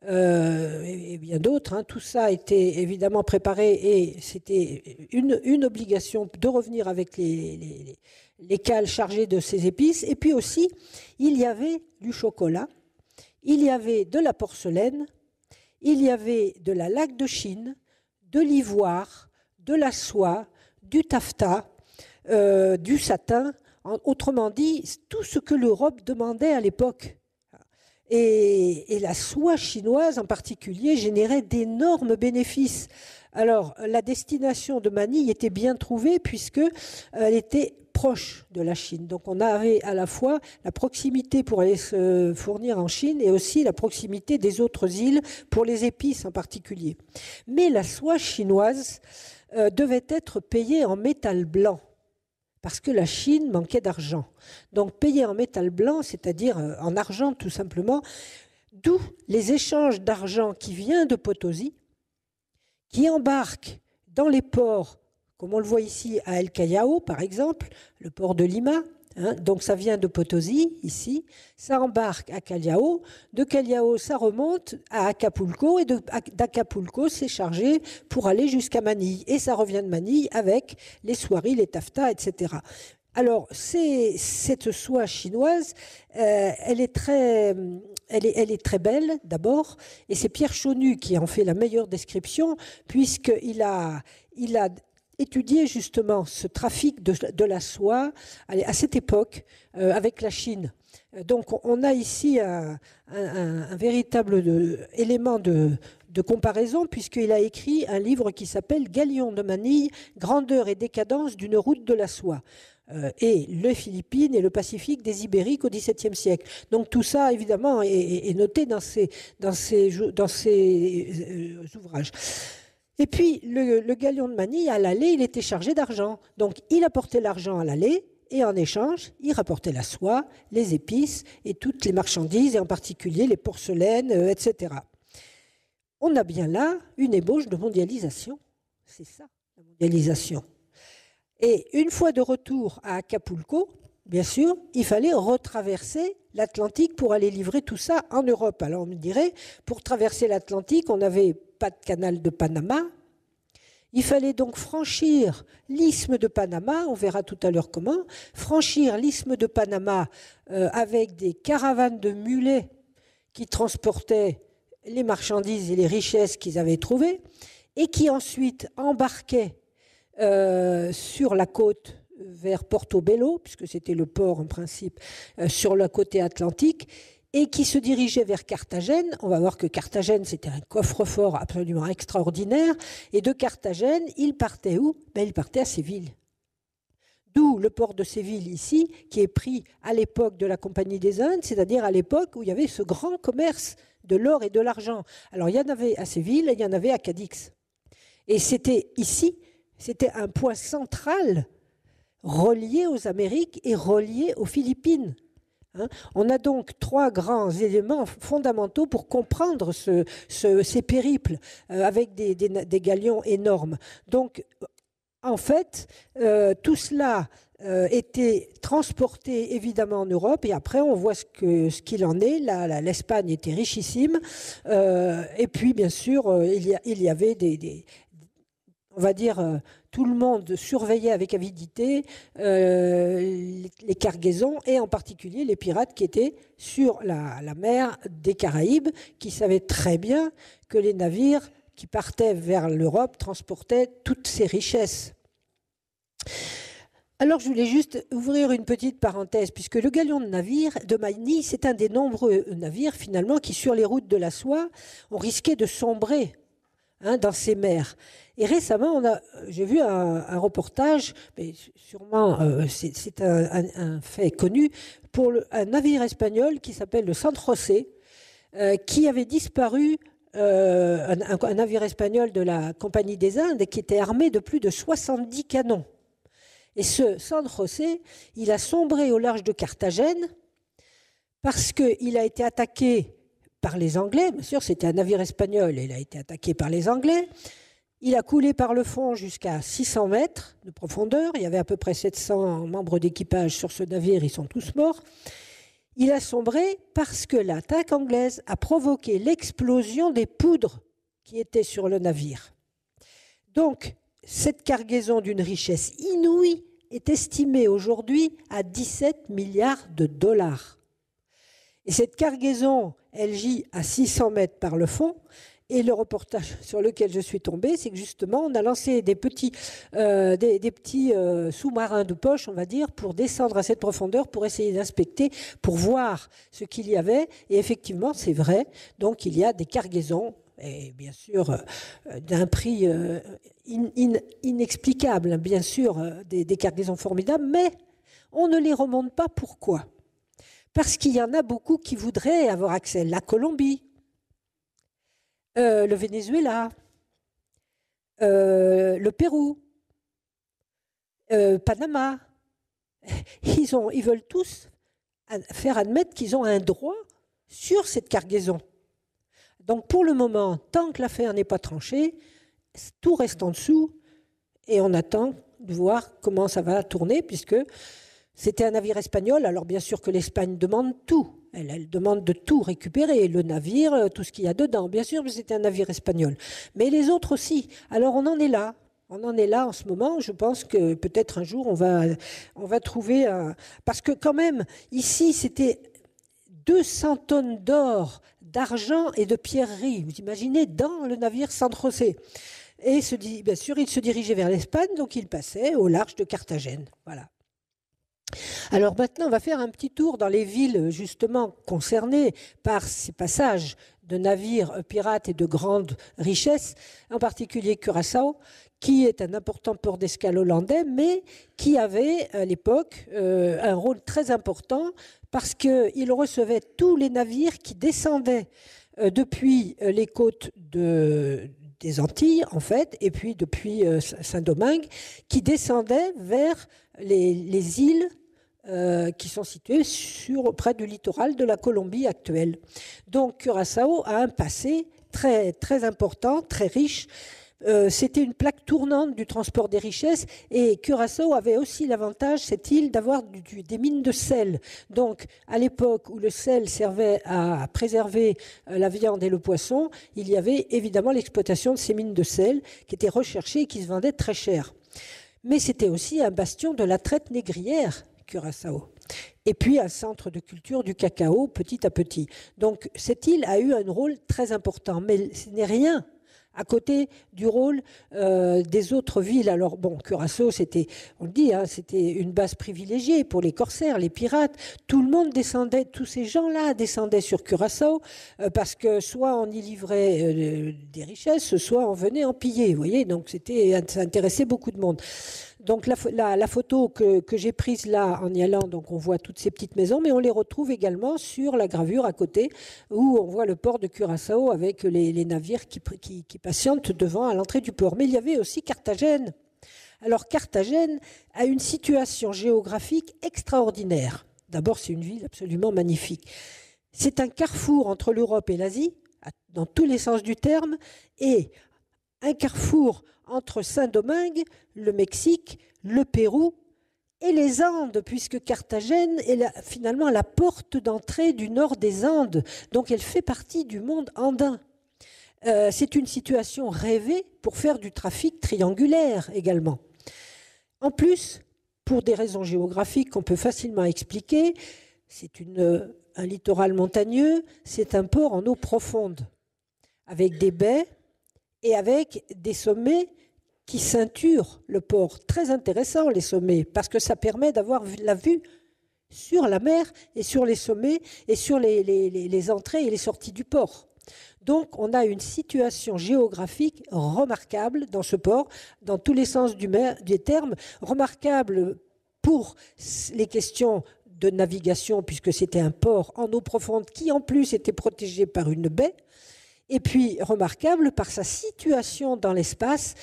et bien d'autres. Hein. Tout ça était évidemment préparé et c'était une obligation de revenir avec les cales chargées de ces épices. Et puis aussi, il y avait du chocolat, il y avait de la porcelaine, il y avait de la laque de Chine, de l'ivoire, de la soie, du taffetas, du satin, autrement dit, tout ce que l'Europe demandait à l'époque. Et la soie chinoise en particulier générait d'énormes bénéfices. Alors, la destination de Manille était bien trouvée puisqu'elle était proche de la Chine. Donc, on avait à la fois la proximité pour aller se fournir en Chine et aussi la proximité des autres îles pour les épices en particulier. Mais la soie chinoise devait être payée en métal blanc parce que la Chine manquait d'argent. Donc payée en métal blanc, c'est-à-dire en argent tout simplement, d'où les échanges d'argent qui vient de Potosi, qui embarquent dans les ports, comme on le voit ici à El Callao par exemple, le port de Lima. Hein, donc ça vient de Potosi, ici, ça embarque à Callao, de Callao ça remonte à Acapulco et d'Acapulco c'est chargé pour aller jusqu'à Manille et ça revient de Manille avec les soieries, les taffetas, etc. Alors cette soie chinoise, elle est très belle d'abord et c'est Pierre Chaunu qui en fait la meilleure description puisqu'il a étudier justement ce trafic de la soie à cette époque avec la Chine. Donc on a ici un véritable élément de comparaison puisqu'il a écrit un livre qui s'appelle « Galion de Manille, grandeur et décadence d'une route de la soie ». Et les Philippines et le Pacifique des Ibériques au XVIIe siècle. Donc tout ça, évidemment, est noté dans ces ouvrages. Et puis, le galion de Manille, à l'aller, il était chargé d'argent. Donc, il apportait l'argent à l'aller et en échange, il rapportait la soie, les épices et toutes les marchandises, et en particulier les porcelaines, etc. On a bien là une ébauche de mondialisation. C'est ça, la mondialisation. Et une fois de retour à Acapulco, bien sûr, il fallait retraverser l'Atlantique pour aller livrer tout ça en Europe. Alors, on me dirait, pour traverser l'Atlantique, on n'avait pas de canal de Panama. Il fallait donc franchir l'isthme de Panama, on verra tout à l'heure comment, franchir l'isthme de Panama avec des caravanes de mulets qui transportaient les marchandises et les richesses qu'ils avaient trouvées et qui ensuite embarquaient sur la côte vers Portobello, puisque c'était le port en principe sur le côté atlantique, et qui se dirigeait vers Carthagène. On va voir que Carthagène, c'était un coffre-fort absolument extraordinaire. Et de Carthagène, il partait où ? Il partait à Séville. D'où le port de Séville ici, qui est pris à l'époque de la Compagnie des Indes, c'est-à-dire à l'époque où il y avait ce grand commerce de l'or et de l'argent. Alors il y en avait à Séville et il y en avait à Cadix. Et c'était ici, c'était un point central relié aux Amériques et relié aux Philippines. On a donc trois grands éléments fondamentaux pour comprendre ces périples avec des galions énormes. Donc, en fait, tout cela était transporté évidemment en Europe et après on voit ce qu'il en est. L'Espagne était richissime et puis bien sûr il y avait on va dire, tout le monde surveillait avec avidité les cargaisons et en particulier les pirates qui étaient sur la mer des Caraïbes, qui savaient très bien que les navires qui partaient vers l'Europe transportaient toutes ces richesses. Alors, je voulais juste ouvrir une petite parenthèse, puisque le galion de Manille, c'est un des nombreux navires, finalement, qui, sur les routes de la soie, ont risqué de sombrer dans ces mers. Et récemment, j'ai vu un reportage, mais sûrement c'est un fait connu, pour un navire espagnol qui s'appelle le San José, qui avait disparu, un navire espagnol de la Compagnie des Indes, qui était armé de plus de 70 canons. Et ce San José, il a sombré au large de Carthagène parce qu'il a été attaqué par les Anglais. Bien sûr, c'était un navire espagnol et il a été attaqué par les Anglais. Il a coulé par le fond jusqu'à 600 mètres de profondeur. Il y avait à peu près 700 membres d'équipage sur ce navire, ils sont tous morts. Il a sombré parce que l'attaque anglaise a provoqué l'explosion des poudres qui étaient sur le navire. Donc, cette cargaison d'une richesse inouïe est estimée aujourd'hui à 17 milliards de dollars. Et cette cargaison, elle gît à 600 mètres par le fond. Et le reportage sur lequel je suis tombée, c'est que justement, on a lancé des petits sous-marins de poche, on va dire, pour descendre à cette profondeur, pour essayer d'inspecter, pour voir ce qu'il y avait. Et effectivement, c'est vrai. Donc, il y a des cargaisons, et bien sûr, d'un prix inexplicable, bien sûr, des cargaisons formidables, mais on ne les remonte pas. Pourquoi ? Parce qu'il y en a beaucoup qui voudraient avoir accès. La Colombie, le Venezuela, le Pérou, Panama, ils veulent tous faire admettre qu'ils ont un droit sur cette cargaison. Donc pour le moment, tant que l'affaire n'est pas tranchée, tout reste en dessous et on attend de voir comment ça va tourner, puisque c'était un navire espagnol. Alors bien sûr que l'Espagne demande tout. Elle demande de tout récupérer, le navire, tout ce qu'il y a dedans. Bien sûr, mais c'était un navire espagnol. Mais les autres aussi. Alors on en est là. On en est là en ce moment. Je pense que peut-être un jour, on va trouver un... Parce que quand même, ici, c'était 200 tonnes d'or, d'argent et de pierreries. Vous imaginez, dans le navire San José. Et bien sûr, il se dirigeait vers l'Espagne, donc il passait au large de Carthagène. Voilà. Alors maintenant, on va faire un petit tour dans les villes justement concernées par ces passages de navires pirates et de grandes richesses, en particulier Curaçao, qui est un important port d'escale hollandais, mais qui avait à l'époque un rôle très important parce qu'il recevait tous les navires qui descendaient depuis les côtes des Antilles, en fait, et puis depuis Saint-Domingue, qui descendaient vers les îles qui sont situées près du littoral de la Colombie actuelle. Donc Curaçao a un passé très, très important, très riche. C'était une plaque tournante du transport des richesses et Curaçao avait aussi l'avantage, cette île, d'avoir des mines de sel. Donc, à l'époque où le sel servait à préserver la viande et le poisson, il y avait évidemment l'exploitation de ces mines de sel qui étaient recherchées et qui se vendaient très cher. Mais c'était aussi un bastion de la traite négrière, Curaçao. Et puis un centre de culture du cacao petit à petit. Donc, cette île a eu un rôle très important, mais ce n'est rien à côté du rôle des autres villes. Alors bon, Curaçao, c'était, on le dit, c'était une base privilégiée pour les corsaires, les pirates. Tout le monde descendait, tous ces gens-là descendaient sur Curaçao parce que soit on y livrait des richesses, soit on venait en piller. Vous voyez, donc ça intéressait beaucoup de monde. Donc la photo que j'ai prise là en y allant, donc on voit toutes ces petites maisons, mais on les retrouve également sur la gravure à côté où on voit le port de Curaçao avec les navires qui patientent devant à l'entrée du port. Mais il y avait aussi Carthagène. Alors Carthagène a une situation géographique extraordinaire. D'abord, c'est une ville absolument magnifique. C'est un carrefour entre l'Europe et l'Asie, dans tous les sens du terme, et un carrefour entre Saint-Domingue, le Mexique, le Pérou et les Andes, puisque Carthagène est finalement la porte d'entrée du nord des Andes. Donc elle fait partie du monde andin. C'est une situation rêvée pour faire du trafic triangulaire également. En plus, pour des raisons géographiques qu'on peut facilement expliquer, c'est un littoral montagneux, c'est un port en eau profonde, avec des baies et avec des sommets qui ceinturent le port. Très intéressant, les sommets, parce que ça permet d'avoir la vue sur la mer et sur les sommets et sur les entrées et les sorties du port. Donc, on a une situation géographique remarquable dans ce port, dans tous les sens du terme, remarquable pour les questions de navigation, puisque c'était un port en eau profonde qui, en plus, était protégé par une baie, et puis remarquable par sa situation dans l'espace,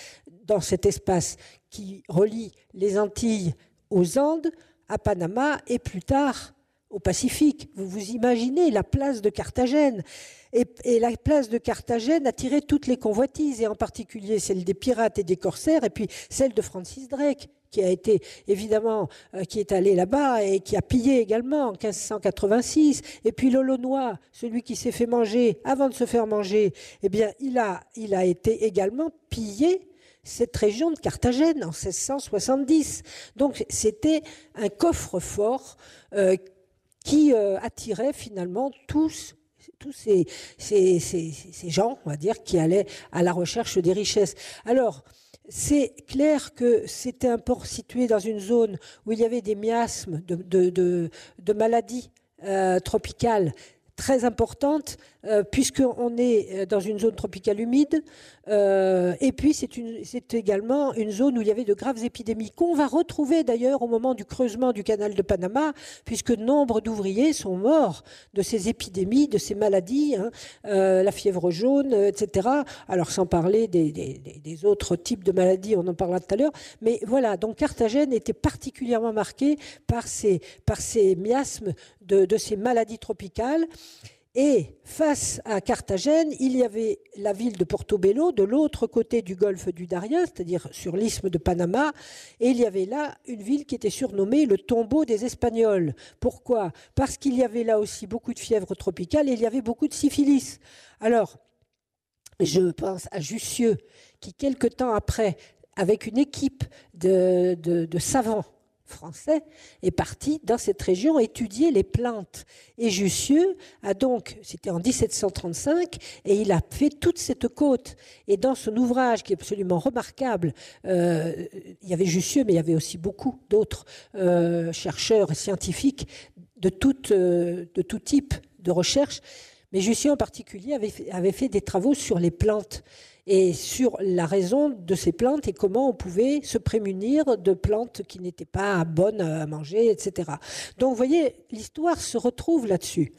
dans cet espace qui relie les Antilles aux Andes, à Panama et plus tard au Pacifique. Vous vous imaginez la place de Carthagène. Et la place de Carthagène attirait toutes les convoitises, et en particulier celle des pirates et des corsaires, et puis celle de Francis Drake, qui a été évidemment, qui est allé là-bas et qui a pillé également en 1586. Et puis l'Olonois, celui qui s'est fait manger avant de se faire manger, eh bien, il a été également pillé cette région de Carthagène en 1670. Donc c'était un coffre-fort qui attirait finalement tous ces gens, on va dire, qui allaient à la recherche des richesses. Alors, c'est clair que c'était un port situé dans une zone où il y avait des miasmes de maladies tropicales très importantes, puisqu'on est dans une zone tropicale humide, et puis c'est également une zone où il y avait de graves épidémies qu'on va retrouver d'ailleurs au moment du creusement du canal de Panama, puisque nombre d'ouvriers sont morts de ces épidémies, de ces maladies, la fièvre jaune, etc. Alors sans parler des autres types de maladies, on en parlera tout à l'heure, mais voilà, donc Carthagène était particulièrement marquée par ces miasmes de ces maladies tropicales. Et face à Carthagène, il y avait la ville de Portobello, de l'autre côté du golfe du Darien, c'est-à-dire sur l'isthme de Panama, et il y avait là une ville qui était surnommée le tombeau des Espagnols. Pourquoi ? Parce qu'il y avait là aussi beaucoup de fièvre tropicale et il y avait beaucoup de syphilis. Alors, je pense à Jussieu, qui quelque temps après, avec une équipe de savants français, est parti dans cette région étudier les plantes. Et Jussieu a donc, c'était en 1735, et il a fait toute cette côte. Et dans son ouvrage qui est absolument remarquable, il y avait Jussieu, mais il y avait aussi beaucoup d'autres chercheurs et scientifiques de tout type de recherche. Mais Jussieu en particulier avait fait des travaux sur les plantes et sur la raison de ces plantes et comment on pouvait se prémunir de plantes qui n'étaient pas bonnes à manger, etc. Donc, vous voyez, l'histoire se retrouve là-dessus.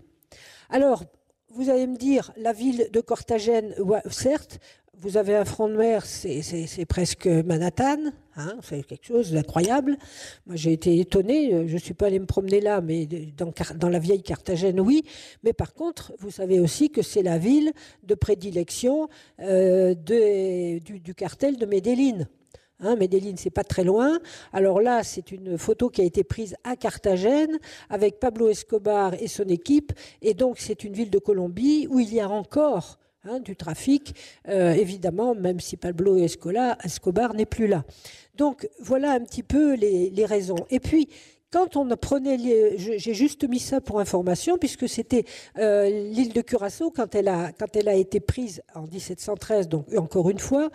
Alors, vous allez me dire, la ville de Carthagène, certes, vous avez un front de mer, c'est presque Manhattan, c'est quelque chose d'incroyable. Moi, j'ai été étonné, je ne suis pas allé me promener là, mais dans la vieille Carthagène, oui. Mais par contre, vous savez aussi que c'est la ville de prédilection du cartel de Medellín. Medellín, c'est pas très loin. Alors là, c'est une photo qui a été prise à Carthagène avec Pablo Escobar et son équipe. Et donc, c'est une ville de Colombie où il y a encore du trafic, évidemment, même si Pablo Escobar n'est plus là. Donc, voilà un petit peu les raisons. Et puis, quand on prenait, j'ai juste mis ça pour information, puisque c'était l'île de Curaçao, quand elle a été prise en 1713, donc encore une fois,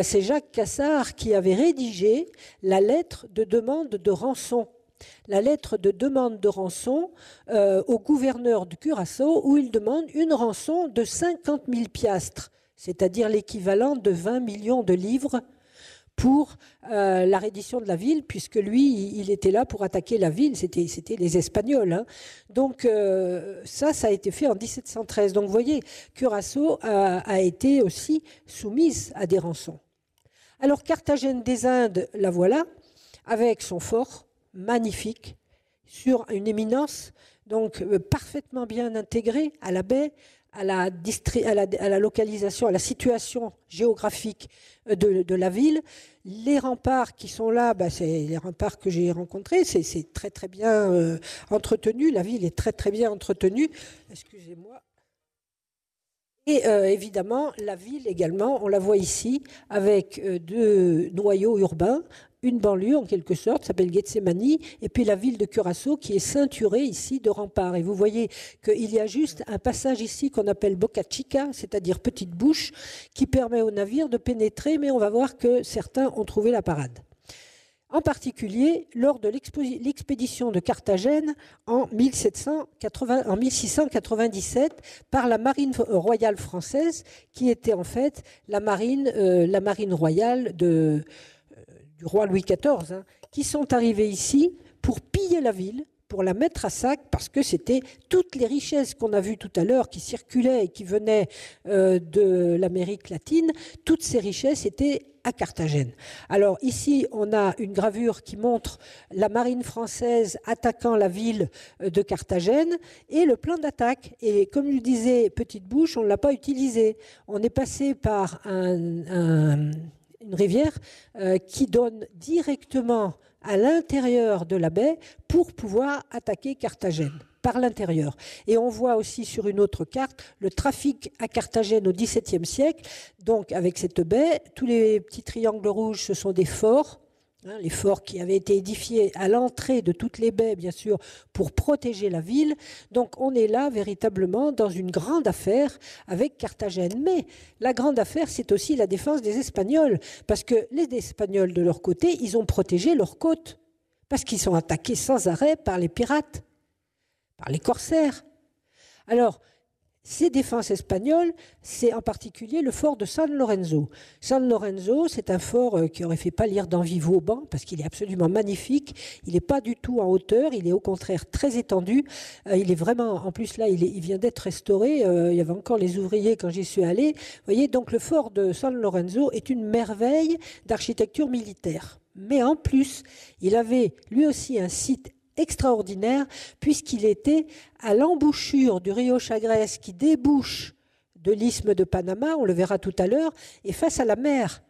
c'est Jacques Cassard qui avait rédigé la lettre de demande de rançon. La lettre de demande de rançon au gouverneur de Curaçao, où il demande une rançon de 50 000 piastres, c'est-à-dire l'équivalent de 20 millions de livres pour la reddition de la ville, puisque lui, il était là pour attaquer la ville, c'était les Espagnols. Donc ça a été fait en 1713. Donc vous voyez, Curaçao a été aussi soumise à des rançons. Alors Carthagène des Indes, la voilà, avec son fort, magnifique, sur une éminence, donc parfaitement bien intégré à la baie, à la localisation, à la situation géographique de la ville. Les remparts qui sont là, c'est les remparts que j'ai rencontrés, c'est très très bien entretenu, la ville est très très bien entretenue. Excusez-moi. Et évidemment, la ville également, on la voit ici, avec deux noyaux urbains, une banlieue en quelque sorte, qui s'appelle Getsemani, et puis la ville de Curaçao qui est ceinturée ici de remparts. Et vous voyez qu'il y a juste un passage ici qu'on appelle Boca Chica, c'est-à-dire petite bouche, qui permet aux navires de pénétrer, mais on va voir que certains ont trouvé la parade. en particulier lors de l'expédition de Carthagène en 1697 par la marine royale française, qui était en fait la marine royale du roi Louis XIV, hein, qui sont arrivés ici pour piller la ville, pour la mettre à sac, parce que c'était toutes les richesses qu'on a vues tout à l'heure qui circulaient et qui venaient de l'Amérique latine, toutes ces richesses étaient à Carthagène. Alors ici, on a une gravure qui montre la marine française attaquant la ville de Carthagène et le plan d'attaque. Et comme le disait Petite Bouche, on ne l'a pas utilisé. On est passé par une rivière qui donne directement à l'intérieur de la baie pour pouvoir attaquer Carthagène par l'intérieur. Et on voit aussi sur une autre carte le trafic à Carthagène au XVIIe siècle. Donc avec cette baie, tous les petits triangles rouges, ce sont des forts, hein, les forts qui avaient été édifiés à l'entrée de toutes les baies, bien sûr, pour protéger la ville. Donc on est là véritablement dans une grande affaire avec Carthagène. Mais la grande affaire, c'est aussi la défense des Espagnols, parce que les Espagnols, de leur côté, ils ont protégé leurs côtes, parce qu'ils sont attaqués sans arrêt par les pirates, par les corsaires. Alors, ces défenses espagnoles, c'est en particulier le fort de San Lorenzo. San Lorenzo, c'est un fort qui aurait fait pâlir d'envie Vauban, parce qu'il est absolument magnifique. Il n'est pas du tout en hauteur, il est au contraire très étendu. Il est vraiment, en plus là, il vient d'être restauré. Il y avait encore les ouvriers quand j'y suis allée. Vous voyez, donc le fort de San Lorenzo est une merveille d'architecture militaire. Mais en plus, il avait lui aussi un site extraordinaire, puisqu'il était à l'embouchure du Rio Chagres qui débouche de l'isthme de Panama, on le verra tout à l'heure, et face à la mer.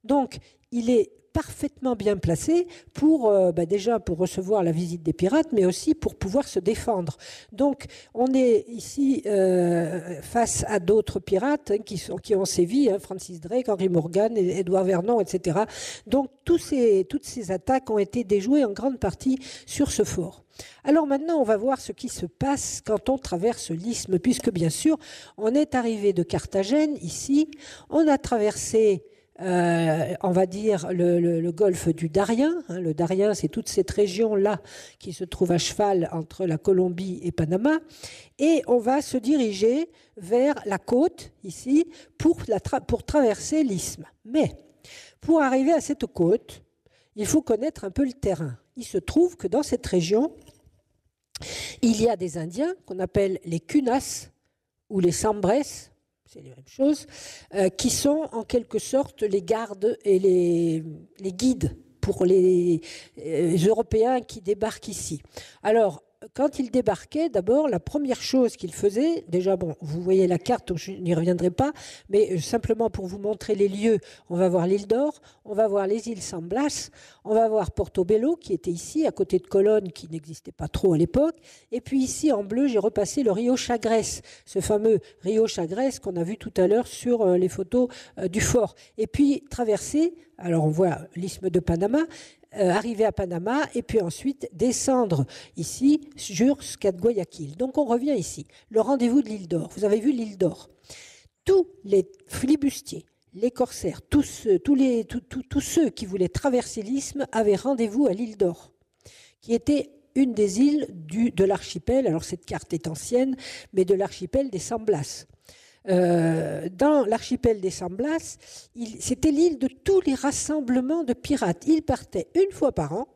Donc, il est parfaitement bien placé pour, déjà pour recevoir la visite des pirates, mais aussi pour pouvoir se défendre. Donc, on est ici face à d'autres pirates qui ont sévi, hein, Francis Drake, Henry Morgan, Édouard Vernon, etc. Donc, toutes ces attaques ont été déjouées en grande partie sur ce fort. Alors maintenant, on va voir ce qui se passe quand on traverse l'isthme, puisque bien sûr, on est arrivé de Carthagène, ici, on a traversé on va dire le golfe du Darien. Hein, le Darien, c'est toute cette région-là qui se trouve à cheval entre la Colombie et Panama. Et on va se diriger vers la côte, ici, pour traverser l'isthme. Mais pour arriver à cette côte, il faut connaître un peu le terrain. Il se trouve que dans cette région, il y a des Indiens qu'on appelle les Cunas ou les Sambres, c'est la même chose, qui sont en quelque sorte les gardes et les guides pour les Européens qui débarquent ici. Alors, quand ils débarquaient, d'abord, la première chose qu'ils faisaient, déjà, bon, vous voyez la carte, donc je n'y reviendrai pas, mais simplement pour vous montrer les lieux, on va voir l'île d'Or, on va voir les îles San Blas, on va voir Portobello, qui était ici, à côté de Colonne, qui n'existait pas trop à l'époque, et puis ici, en bleu, j'ai repassé le Rio Chagres, ce fameux Rio Chagres qu'on a vu tout à l'heure sur les photos du fort. Et puis, traverser, alors on voit l'isthme de Panama, arriver à Panama et puis ensuite descendre ici jusqu'à Guayaquil. Donc on revient ici. Le rendez-vous de l'île d'Or. Vous avez vu l'île d'Or. Tous les flibustiers, les corsaires, tous ceux qui voulaient traverser l'isthme avaient rendez-vous à l'île d'Or, qui était une des îles de l'archipel, alors cette carte est ancienne, mais de l'archipel des San Blas. Dans l'archipel des San Blas, c'était l'île de tous les rassemblements de pirates. Ils partaient une fois par an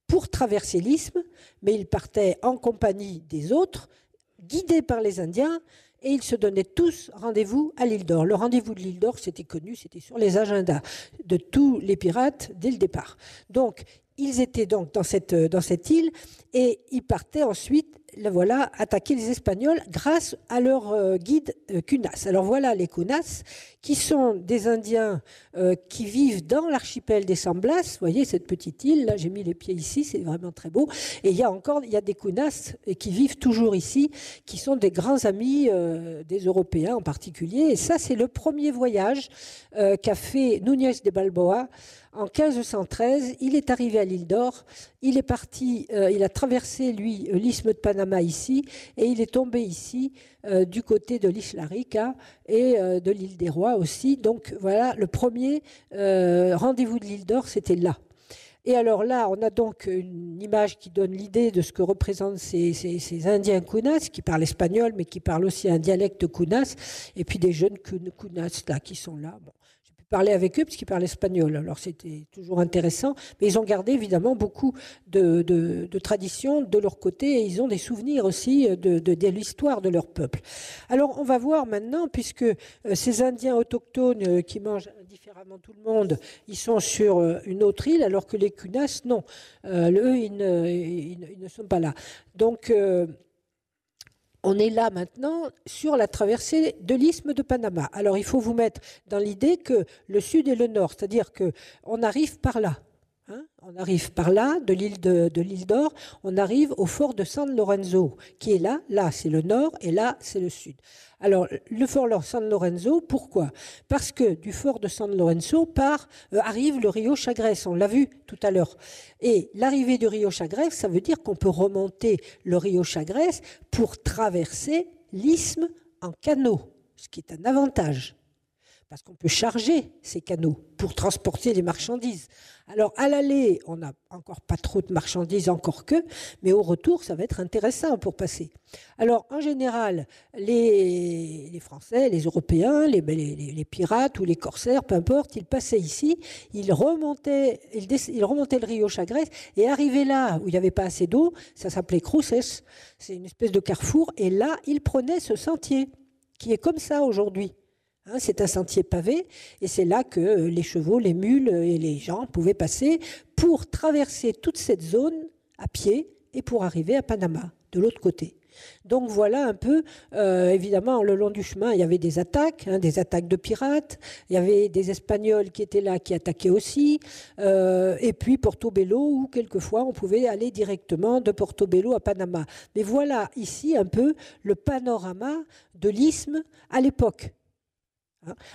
pour traverser l'isthme, mais ils partaient en compagnie des autres, guidés par les Indiens, et ils se donnaient tous rendez-vous à l'île d'Or. Le rendez-vous de l'île d'Or, c'était connu, c'était sur les agendas de tous les pirates dès le départ. Donc, ils étaient donc dans cette île et ils partaient ensuite, voilà, attaquer les Espagnols grâce à leur guide Cunas. Alors voilà les Cunas, qui sont des Indiens qui vivent dans l'archipel des San Blas. Vous voyez cette petite île, là j'ai mis les pieds ici, c'est vraiment très beau. Et il y a des Cunas qui vivent toujours ici, qui sont des grands amis des Européens en particulier. Et ça, c'est le premier voyage qu'a fait Núñez de Balboa. En 1513, il est arrivé à l'île d'Or, il est parti, il a traversé, lui, l'isthme de Panama ici, et il est tombé ici, du côté de l'Isla Rica et de l'île des Rois aussi. Donc voilà, le premier rendez-vous de l'île d'Or, c'était là. Et alors là, on a donc une image qui donne l'idée de ce que représentent ces Indiens Kunas, qui parlent espagnol, mais qui parlent aussi un dialecte Kunas, et puis des jeunes Kunas là, qui sont là. Bon, j'ai pu parler avec eux parce qu'ils parlent espagnol, alors c'était toujours intéressant. Mais ils ont gardé évidemment beaucoup de traditions de leur côté, et ils ont des souvenirs aussi de l'histoire de leur peuple. Alors on va voir maintenant, puisque ces Indiens autochtones qui mangent différemment tout le monde, ils sont sur une autre île, alors que les Kunas, non. Eux, ils ne sont pas là. Donc, on est là maintenant sur la traversée de l'isthme de Panama. Alors, il faut vous mettre dans l'idée que le sud et le nord, c'est-à-dire qu'on arrive par là. On arrive par là, de l'île d'Or, on arrive au fort de San Lorenzo, qui est là. Là, c'est le nord, et là, c'est le sud. Alors, le fort de San Lorenzo, pourquoi? Parce que du fort de San Lorenzo arrive le Rio Chagres, on l'a vu tout à l'heure. Et l'arrivée du Rio Chagres, ça veut dire qu'on peut remonter le Rio Chagres pour traverser l'isthme en canot, ce qui est un avantage. Parce qu'on peut charger ces canaux pour transporter les marchandises. Alors, à l'aller, on n'a encore pas trop de marchandises, encore que, mais au retour, ça va être intéressant pour passer. Alors, en général, les Français, les Européens, les pirates ou les corsaires, peu importe, ils passaient ici, ils remontaient le Rio Chagres, et arrivaient là où il n'y avait pas assez d'eau, ça s'appelait Cruces, c'est une espèce de carrefour, et là, ils prenaient ce sentier, qui est comme ça aujourd'hui. C'est un sentier pavé, et c'est là que les chevaux, les mules et les gens pouvaient passer pour traverser toute cette zone à pied et pour arriver à Panama, de l'autre côté. Donc voilà un peu, évidemment, le long du chemin, il y avait des attaques de pirates, il y avait des Espagnols qui étaient là, qui attaquaient aussi, et puis Portobello, où quelquefois on pouvait aller directement de Portobello à Panama. Mais voilà ici un peu le panorama de l'isthme à l'époque,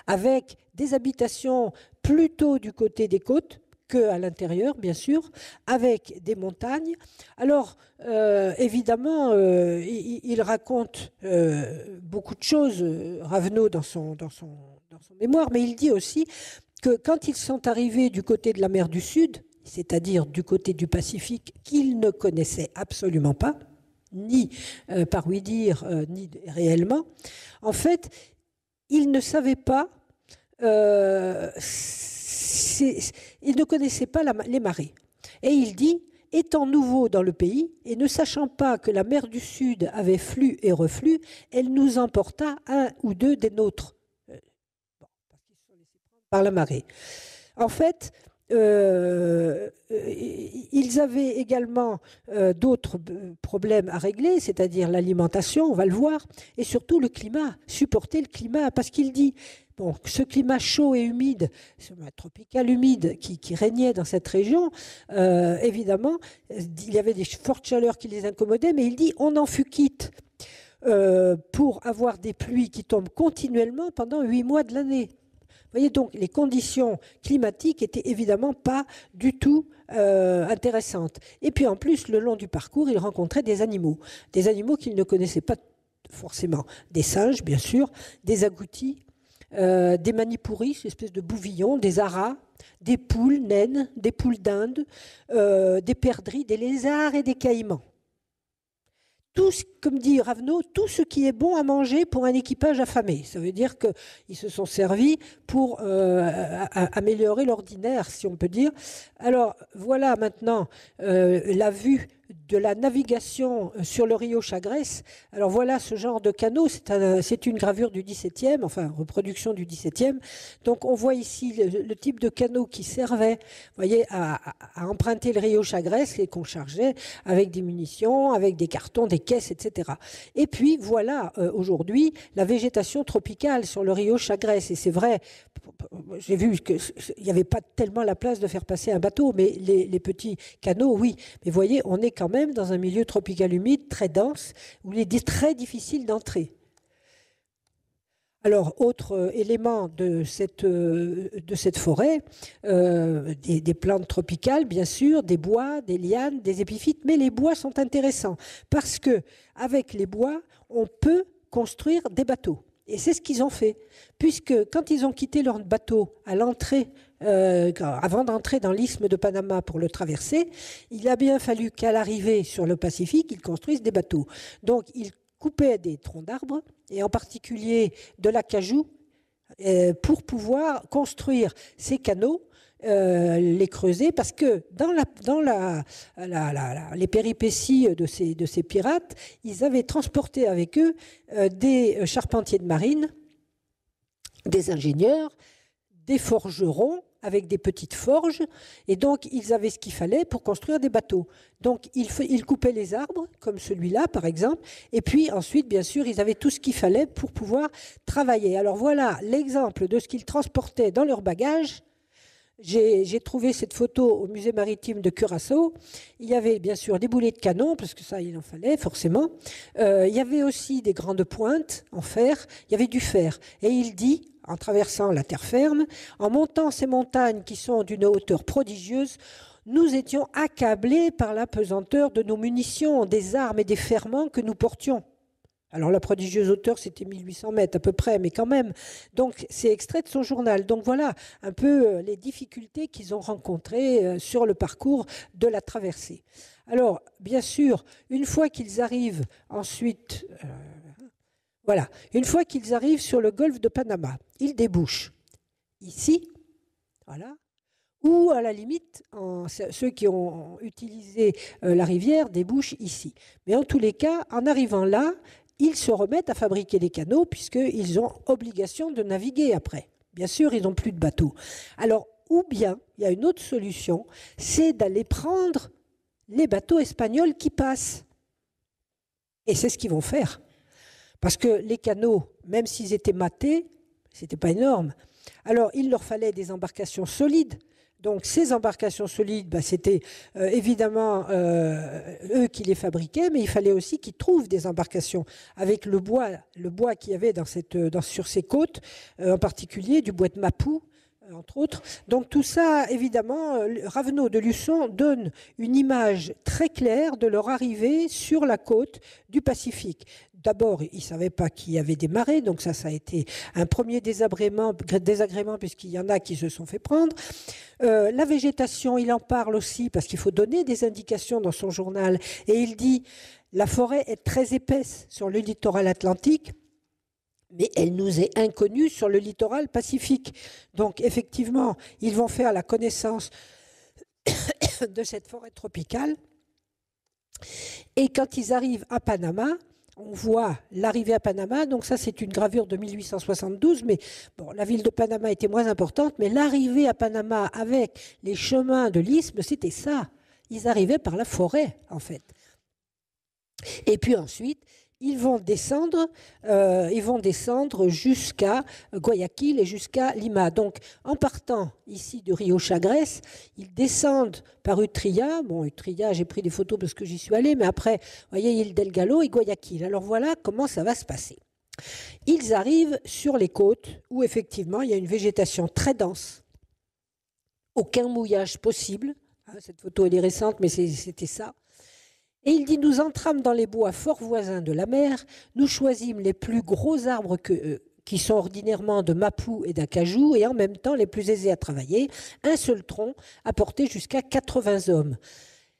avec des habitations plutôt du côté des côtes qu'à l'intérieur, bien sûr, avec des montagnes. Alors, évidemment, il raconte beaucoup de choses, Ravenot, dans son mémoire, mais il dit aussi que quand ils sont arrivés du côté de la mer du Sud, c'est-à-dire du côté du Pacifique, qu'ils ne connaissaient absolument pas, ni par ouï dire, ni réellement, en fait, il ne savait pas, il ne connaissait pas les marées. Et il dit, étant nouveau dans le pays et ne sachant pas que la mer du Sud avait flux et reflux, elle nous emporta un ou deux des nôtres, par la marée. En fait, ils avaient également d'autres problèmes à régler, c'est-à-dire l'alimentation, on va le voir, et surtout le climat, supporter le climat, parce qu'il dit, bon, ce climat chaud et humide, ce climat tropical humide qui régnait dans cette région, évidemment, il y avait des fortes chaleurs qui les incommodaient, mais il dit, on en fut quitte pour avoir des pluies qui tombent continuellement pendant 8 mois de l'année. Vous voyez, donc les conditions climatiques étaient évidemment pas du tout intéressantes. Et puis en plus, le long du parcours, il rencontrait des animaux qu'il ne connaissait pas forcément. Des singes, bien sûr, des agoutis, des manipouris, une espèce de bouvillons, des aras, des poules naines, des poules d'Inde, des perdrix, des lézards et des caïmans. Tout, comme dit Ravenot, tout ce qui est bon à manger pour un équipage affamé. Ça veut dire qu'ils se sont servis pour améliorer l'ordinaire, si on peut dire. Alors, voilà maintenant la vue de la navigation sur le Rio Chagres. Alors voilà ce genre de canot, c'est une gravure du XVIIe, enfin reproduction du XVIIe. Donc on voit ici le type de canot qui servait, vous voyez, à emprunter le Rio Chagres et qu'on chargeait avec des munitions, avec des cartons, des caisses, etc. Et puis voilà aujourd'hui la végétation tropicale sur le Rio Chagres. Et c'est vrai, j'ai vu qu'il n'y avait pas tellement la place de faire passer un bateau, mais les petits canots, oui. Mais vous voyez, on est quand même dans un milieu tropical humide très dense, où il est très difficile d'entrer. Alors, autre élément de cette forêt, des plantes tropicales, bien sûr, des bois, des lianes, des épiphytes, mais les bois sont intéressants parce qu'avec les bois, on peut construire des bateaux. Et c'est ce qu'ils ont fait, puisque quand ils ont quitté leur bateau à l'entrée avant d'entrer dans l'isthme de Panama pour le traverser, il a bien fallu qu'à l'arrivée sur le Pacifique, ils construisent des bateaux. Donc, ils coupaient des troncs d'arbres, et en particulier de l'acajou, pour pouvoir construire ces canaux, les creuser, parce que dans les péripéties de ces pirates, ils avaient transporté avec eux des charpentiers de marine, des ingénieurs, des forgerons avec des petites forges, et donc ils avaient ce qu'il fallait pour construire des bateaux. Donc ils coupaient les arbres, comme celui-là par exemple, et puis ensuite, bien sûr, ils avaient tout ce qu'il fallait pour pouvoir travailler. Alors voilà l'exemple de ce qu'ils transportaient dans leur bagage. J'ai trouvé cette photo au musée maritime de Curaçao. Il y avait bien sûr des boulets de canon, parce que ça, il en fallait forcément. Il y avait aussi des grandes pointes en fer. Il y avait du fer. Et il dit, en traversant la terre ferme, en montant ces montagnes qui sont d'une hauteur prodigieuse, nous étions accablés par la pesanteur de nos munitions, des armes et des ferments que nous portions. Alors la prodigieuse hauteur, c'était 1800 mètres à peu près, mais quand même. Donc c'est extrait de son journal. Donc voilà un peu les difficultés qu'ils ont rencontrées sur le parcours de la traversée. Alors bien sûr, une fois qu'ils arrivent ensuite, une fois qu'ils arrivent sur le golfe de Panama, ils débouchent ici, voilà, ou à la limite, ceux qui ont utilisé la rivière débouchent ici. Mais en tous les cas, en arrivant là, ils se remettent à fabriquer des canaux puisqu'ils ont obligation de naviguer après. Bien sûr, ils n'ont plus de bateaux. Alors, ou bien, il y a une autre solution, c'est d'aller prendre les bateaux espagnols qui passent. Et c'est ce qu'ils vont faire. Parce que les canaux, même s'ils étaient matés, ce n'était pas énorme. Alors, il leur fallait des embarcations solides. Donc ces embarcations solides, c'était évidemment eux qui les fabriquaient, mais il fallait aussi qu'ils trouvent des embarcations avec le bois qu'il y avait sur ces côtes, en particulier du bois de Mapou, entre autres. Donc tout ça, évidemment, Ravenot de Luçon donne une image très claire de leur arrivée sur la côte du Pacifique. D'abord, ils ne savaient pas qu'il y avait des marées, donc ça a été un premier désagrément puisqu'il y en a qui se sont fait prendre. La végétation, il en parle aussi parce qu'il faut donner des indications dans son journal. Et il dit, la forêt est très épaisse sur le littoral atlantique, mais elle nous est inconnue sur le littoral pacifique. Donc effectivement, ils vont faire la connaissance de cette forêt tropicale. Et quand ils arrivent à Panama, on voit l'arrivée à Panama, donc ça c'est une gravure de 1872, mais bon, la ville de Panama était moins importante, mais l'arrivée à Panama avec les chemins de l'isthme, c'était ça. Ils arrivaient par la forêt, en fait. Et puis ensuite, ils vont descendre jusqu'à Guayaquil et jusqu'à Lima. Donc, en partant ici de Rio Chagres, ils descendent par Utria. Bon, Utria, j'ai pris des photos parce que j'y suis allée, mais après, vous voyez, Île Delgado et Guayaquil. Alors voilà comment ça va se passer. Ils arrivent sur les côtes où effectivement, il y a une végétation très dense. Aucun mouillage possible. Cette photo, elle est récente, mais c'était ça. Et il dit, nous entrâmes dans les bois fort voisins de la mer, nous choisîmes les plus gros arbres qui sont ordinairement de mapou et d'acajou, et en même temps les plus aisés à travailler, un seul tronc à porter jusqu'à 80 hommes.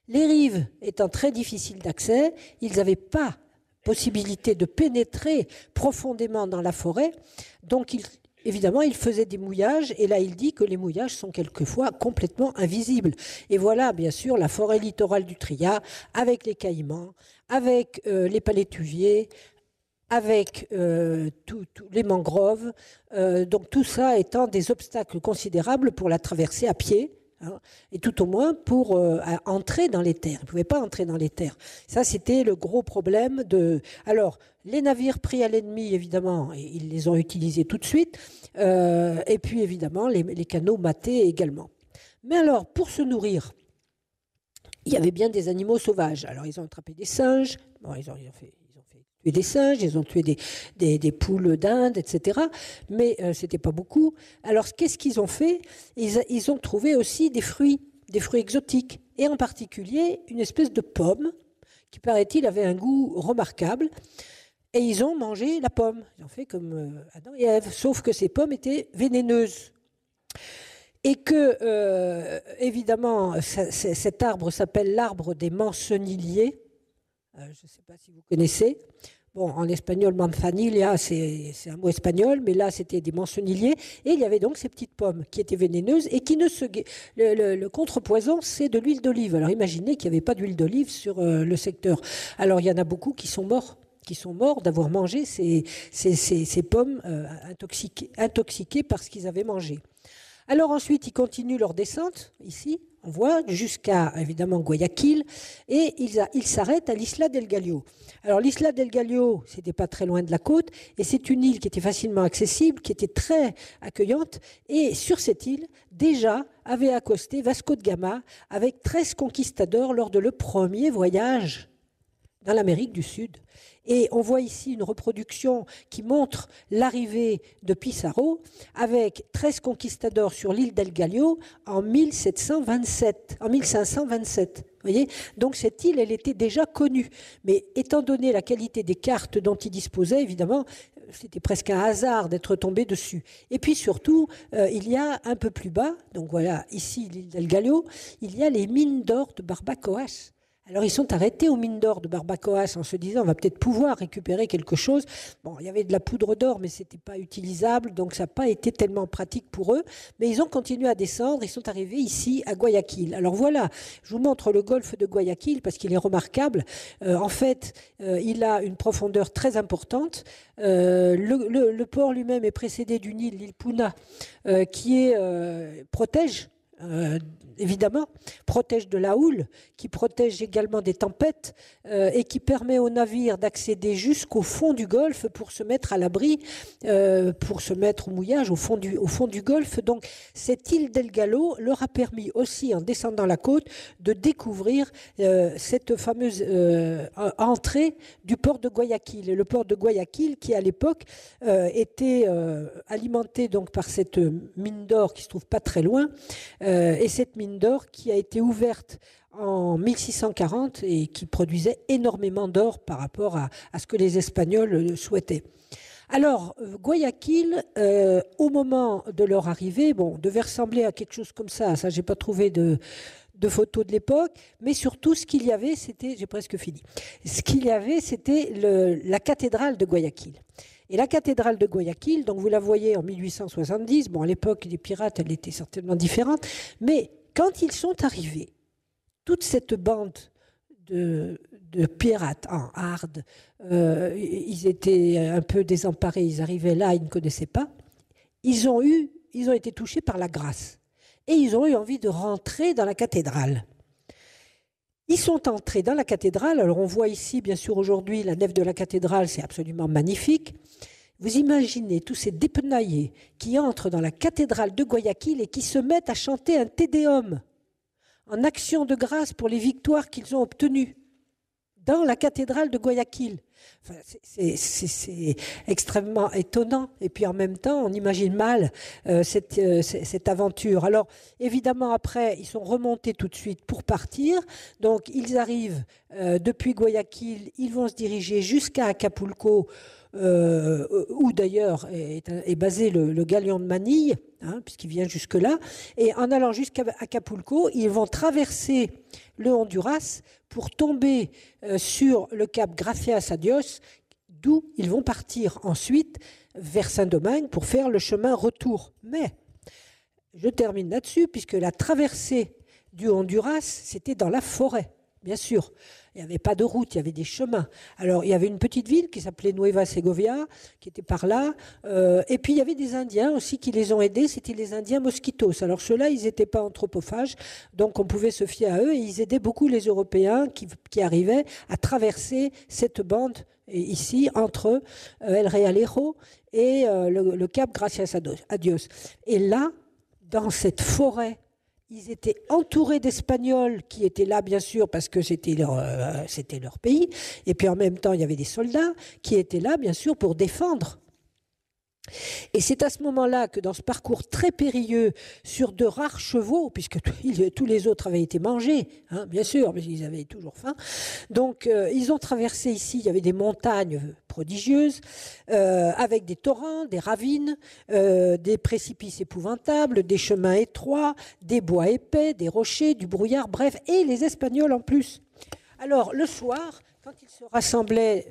Les rives étant très difficiles d'accès, ils n'avaient pas possibilité de pénétrer profondément dans la forêt, donc évidemment, il faisait des mouillages, et là, il dit que les mouillages sont quelquefois complètement invisibles. Et voilà, bien sûr, la forêt littorale du Tria, avec les caïmans, avec les palétuviers, avec les mangroves, donc tout ça étant des obstacles considérables pour la traversée à pied, et tout au moins pour entrer dans les terres. Ils ne pouvaient pas entrer dans les terres. Ça, c'était le gros problème de... Alors, les navires pris à l'ennemi, évidemment, ils les ont utilisés tout de suite, et puis évidemment, les canaux matés également. Mais alors, pour se nourrir, il y avait bien des animaux sauvages. Alors, ils ont attrapé des singes, bon, ils ont fait tuer des singes, ils ont tué des poules d'Inde, etc. Mais ce n'était pas beaucoup. Alors, qu'est-ce qu'ils ont fait ? Ils ont trouvé aussi des fruits exotiques, et en particulier une espèce de pomme qui, paraît-il, avait un goût remarquable. Et ils ont mangé la pomme. Ils ont fait comme Adam et Ève, sauf que ces pommes étaient vénéneuses. Et que, évidemment, cet arbre s'appelle l'arbre des manzanilliers. Je ne sais pas si vous connaissez. Bon, en espagnol, manzanilla, c'est un mot espagnol, mais là, c'était des manzanilliers. Et il y avait donc ces petites pommes qui étaient vénéneuses et qui ne se... Le contrepoison, c'est de l'huile d'olive. Alors imaginez qu'il n'y avait pas d'huile d'olive sur le secteur. Alors il y en a beaucoup qui sont morts d'avoir mangé ces pommes intoxiquées par ce qu'ils avaient mangé. Alors ensuite, ils continuent leur descente, ici, on voit, jusqu'à, évidemment, Guayaquil, et ils s'arrêtent à l'Isla del Gallo. Alors l'Isla del Gallo, c'était pas très loin de la côte, et c'est une île qui était facilement accessible, qui était très accueillante, et sur cette île, déjà, avait accosté Vasco de Gama avec 13 conquistadors lors de le premier voyage dans l'Amérique du Sud. Et on voit ici une reproduction qui montre l'arrivée de Pizarro avec 13 conquistadors sur l'île del Gallo en 1527. Voyez, donc cette île, elle était déjà connue. Mais étant donné la qualité des cartes dont il disposait, évidemment, c'était presque un hasard d'être tombé dessus. Et puis surtout, il y a un peu plus bas, donc voilà, ici l'île del Gallo, il y a les mines d'or de Barbacoas. Alors ils sont arrêtés aux mines d'or de Barbacoas en se disant on va peut-être pouvoir récupérer quelque chose. Bon, il y avait de la poudre d'or, mais ce n'était pas utilisable, donc ça n'a pas été tellement pratique pour eux. Mais ils ont continué à descendre, ils sont arrivés ici à Guayaquil. Alors voilà, je vous montre le golfe de Guayaquil parce qu'il est remarquable. En fait, il a une profondeur très importante. Le port lui-même est précédé d'une île, l'île Puna, qui protège. Évidemment, protège de la houle, qui protège également des tempêtes et qui permet aux navires d'accéder jusqu'au fond du golfe pour se mettre à l'abri, pour se mettre au mouillage au fond du golfe. Donc cette île del Gallo leur a permis aussi, en descendant la côte, de découvrir cette fameuse entrée du port de Guayaquil. Et le port de Guayaquil qui, à l'époque, était alimenté donc par cette mine d'or qui se trouve pas très loin, et cette mine d'or qui a été ouverte en 1640 et qui produisait énormément d'or par rapport à ce que les Espagnols souhaitaient. Alors, Guayaquil, au moment de leur arrivée, devait ressembler à quelque chose comme ça. Ça, j'ai pas trouvé de photos de l'époque, mais surtout, ce qu'il y avait, c'était, j'ai presque fini, ce qu'il y avait, c'était la cathédrale de Guayaquil. Et la cathédrale de Guayaquil, donc vous la voyez en 1870, à l'époque des pirates, elle était certainement différente, mais quand ils sont arrivés, toute cette bande de pirates en harde, ils étaient un peu désemparés, ils arrivaient là, ils ne connaissaient pas, ils ont été touchés par la grâce. Et ils ont eu envie de rentrer dans la cathédrale. Ils sont entrés dans la cathédrale. Alors on voit ici, bien sûr, aujourd'hui, la nef de la cathédrale, c'est absolument magnifique. Vous imaginez tous ces dépenaillés qui entrent dans la cathédrale de Guayaquil et qui se mettent à chanter un Te Deum en action de grâce pour les victoires qu'ils ont obtenues dans la cathédrale de Guayaquil. Enfin, c'est extrêmement étonnant. Et puis en même temps, on imagine mal cette aventure. Alors évidemment, après, ils sont remontés tout de suite pour partir. Donc ils arrivent depuis Guayaquil, ils vont se diriger jusqu'à Acapulco, où d'ailleurs est basé le galion de Manille, puisqu'il vient jusque-là. Et en allant jusqu'à Acapulco, ils vont traverser le Honduras pour tomber sur le cap Gracias a Dios, d'où ils vont partir ensuite vers Saint-Domingue pour faire le chemin retour. Mais je termine là-dessus, puisque la traversée du Honduras, c'était dans la forêt, bien sûr. Il n'y avait pas de route, il y avait des chemins. Alors, il y avait une petite ville qui s'appelait Nueva Segovia, qui était par là. Et puis, il y avait des Indiens aussi qui les ont aidés. C'était les Indiens Mosquitos. Alors, ceux-là, ils n'étaient pas anthropophages, donc on pouvait se fier à eux. Et ils aidaient beaucoup les Européens qui arrivaient à traverser cette bande ici, entre El Realejo et le cap Gracias a Dios. Et là, dans cette forêt, ils étaient entourés d'Espagnols qui étaient là, bien sûr, parce que c'était leur pays. Et puis en même temps, il y avait des soldats qui étaient là, bien sûr, pour défendre Et c'est à ce moment-là que dans ce parcours très périlleux sur de rares chevaux, puisque tous les autres avaient été mangés, hein, bien sûr, mais ils avaient toujours faim, donc ils ont traversé ici, il y avait des montagnes prodigieuses, avec des torrents, des ravines, des précipices épouvantables, des chemins étroits, des bois épais, des rochers, du brouillard, bref, et les Espagnols en plus. Alors le soir, quand ils se rassemblaient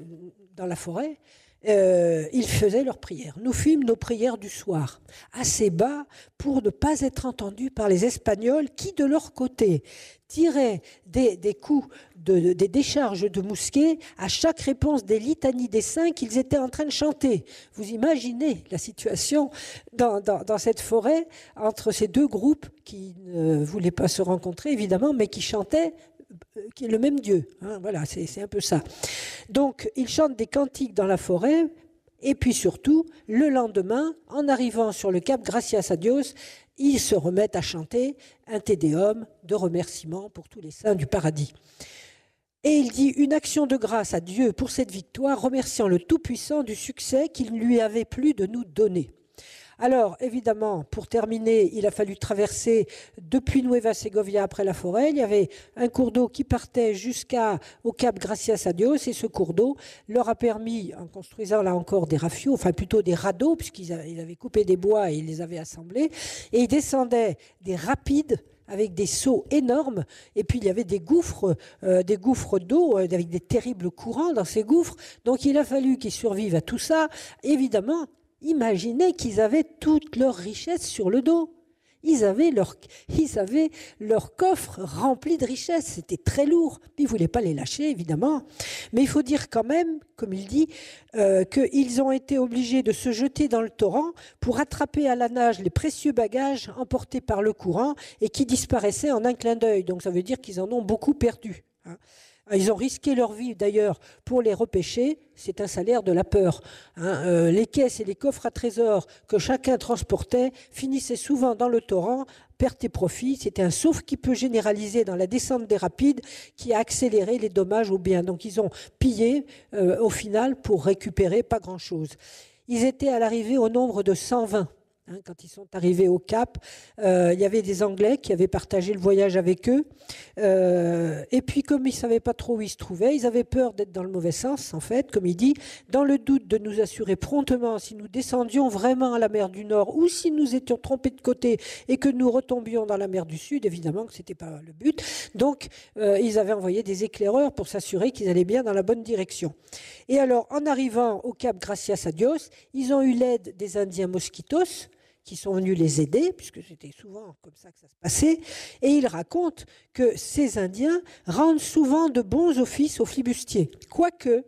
dans la forêt, ils faisaient leurs prières. Nous fîmes nos prières du soir, assez bas pour ne pas être entendus par les Espagnols qui, de leur côté, tiraient des coups, des décharges de mousquets à chaque réponse des litanies des saints qu'ils étaient en train de chanter. Vous imaginez la situation dans cette forêt entre ces deux groupes qui ne voulaient pas se rencontrer, évidemment, mais qui chantaient qui est le même Dieu. Hein, voilà, c'est un peu ça. Donc, ils chantent des cantiques dans la forêt, et puis surtout, le lendemain, en arrivant sur le cap Gracias a Dios, ils se remettent à chanter un Te Deum de remerciement pour tous les saints du paradis. Et il dit une action de grâce à Dieu pour cette victoire, remerciant le Tout-Puissant du succès qu'il ne lui avait plu de nous donner. Alors, évidemment, pour terminer, il a fallu traverser depuis Nueva Segovia après la forêt. Il y avait un cours d'eau qui partait jusqu'au cap Gracias a Dios, et ce cours d'eau leur a permis, en construisant là encore des rafiaux, enfin plutôt des radeaux, puisqu'ils avaient coupé des bois et ils les avaient assemblés, et ils descendaient des rapides avec des seaux énormes, et puis il y avait des gouffres d'eau avec des terribles courants dans ces gouffres. Donc il a fallu qu'ils survivent à tout ça, évidemment. Imaginez qu'ils avaient toute leur richesse sur le dos. Ils avaient leur coffre rempli de richesses. C'était très lourd. Ils ne voulaient pas les lâcher, évidemment. Mais il faut dire quand même, comme il dit, qu'ils ont été obligés de se jeter dans le torrent pour attraper à la nage les précieux bagages emportés par le courant et qui disparaissaient en un clin d'œil. Donc ça veut dire qu'ils en ont beaucoup perdu. Hein. Ils ont risqué leur vie, d'ailleurs, pour les repêcher. C'est un salaire de la peur. Hein. Les caisses et les coffres à trésors que chacun transportait finissaient souvent dans le torrent, perte et profit. C'était un sauf-qui-peut généralisé dans la descente des rapides qui a accéléré les dommages aux biens. Donc ils ont pillé, au final, pour récupérer pas grand-chose. Ils étaient à l'arrivée au nombre de 120. Hein, quand ils sont arrivés au Cap, il y avait des Anglais qui avaient partagé le voyage avec eux. Et puis, comme ils ne savaient pas trop où ils se trouvaient, ils avaient peur d'être dans le mauvais sens, en fait, comme il dit, dans le doute de nous assurer promptement si nous descendions vraiment à la mer du Nord ou si nous étions trompés de côté et que nous retombions dans la mer du Sud. Évidemment que ce n'était pas le but. Donc, ils avaient envoyé des éclaireurs pour s'assurer qu'ils allaient bien dans la bonne direction. Et alors, en arrivant au Cap Gracias a Dios, ils ont eu l'aide des Indiens Mosquitos, qui sont venus les aider, puisque c'était souvent comme ça que ça se passait. Et il raconte que ces Indiens rendent souvent de bons offices aux flibustiers, quoique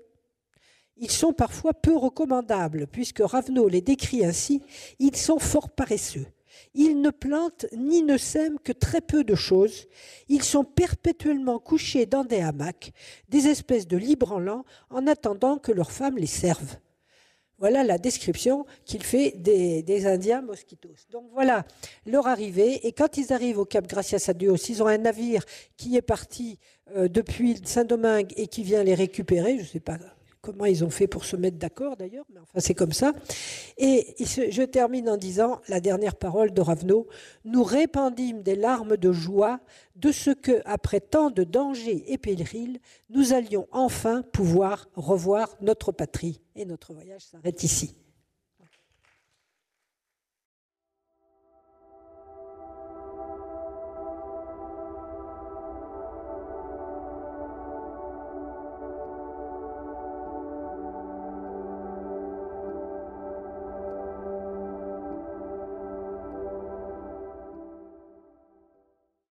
ils sont parfois peu recommandables, puisque Ravenot les décrit ainsi, ils sont fort paresseux. Ils ne plantent ni ne sèment que très peu de choses. Ils sont perpétuellement couchés dans des hamacs, des espèces de lits branlants, en attendant que leurs femmes les servent. Voilà la description qu'il fait des Indiens Mosquitos. Donc voilà leur arrivée. Et quand ils arrivent au Cap Gracias a Dios, ils ont un navire qui est parti depuis Saint-Domingue et qui vient les récupérer. Je ne sais pas comment ils ont fait pour se mettre d'accord d'ailleurs, mais enfin c'est comme ça. Et je termine en disant la dernière parole de Ravenot. Nous répandîmes des larmes de joie de ce que, après tant de dangers et périls, nous allions enfin pouvoir revoir notre patrie. Et notre voyage s'arrête ici.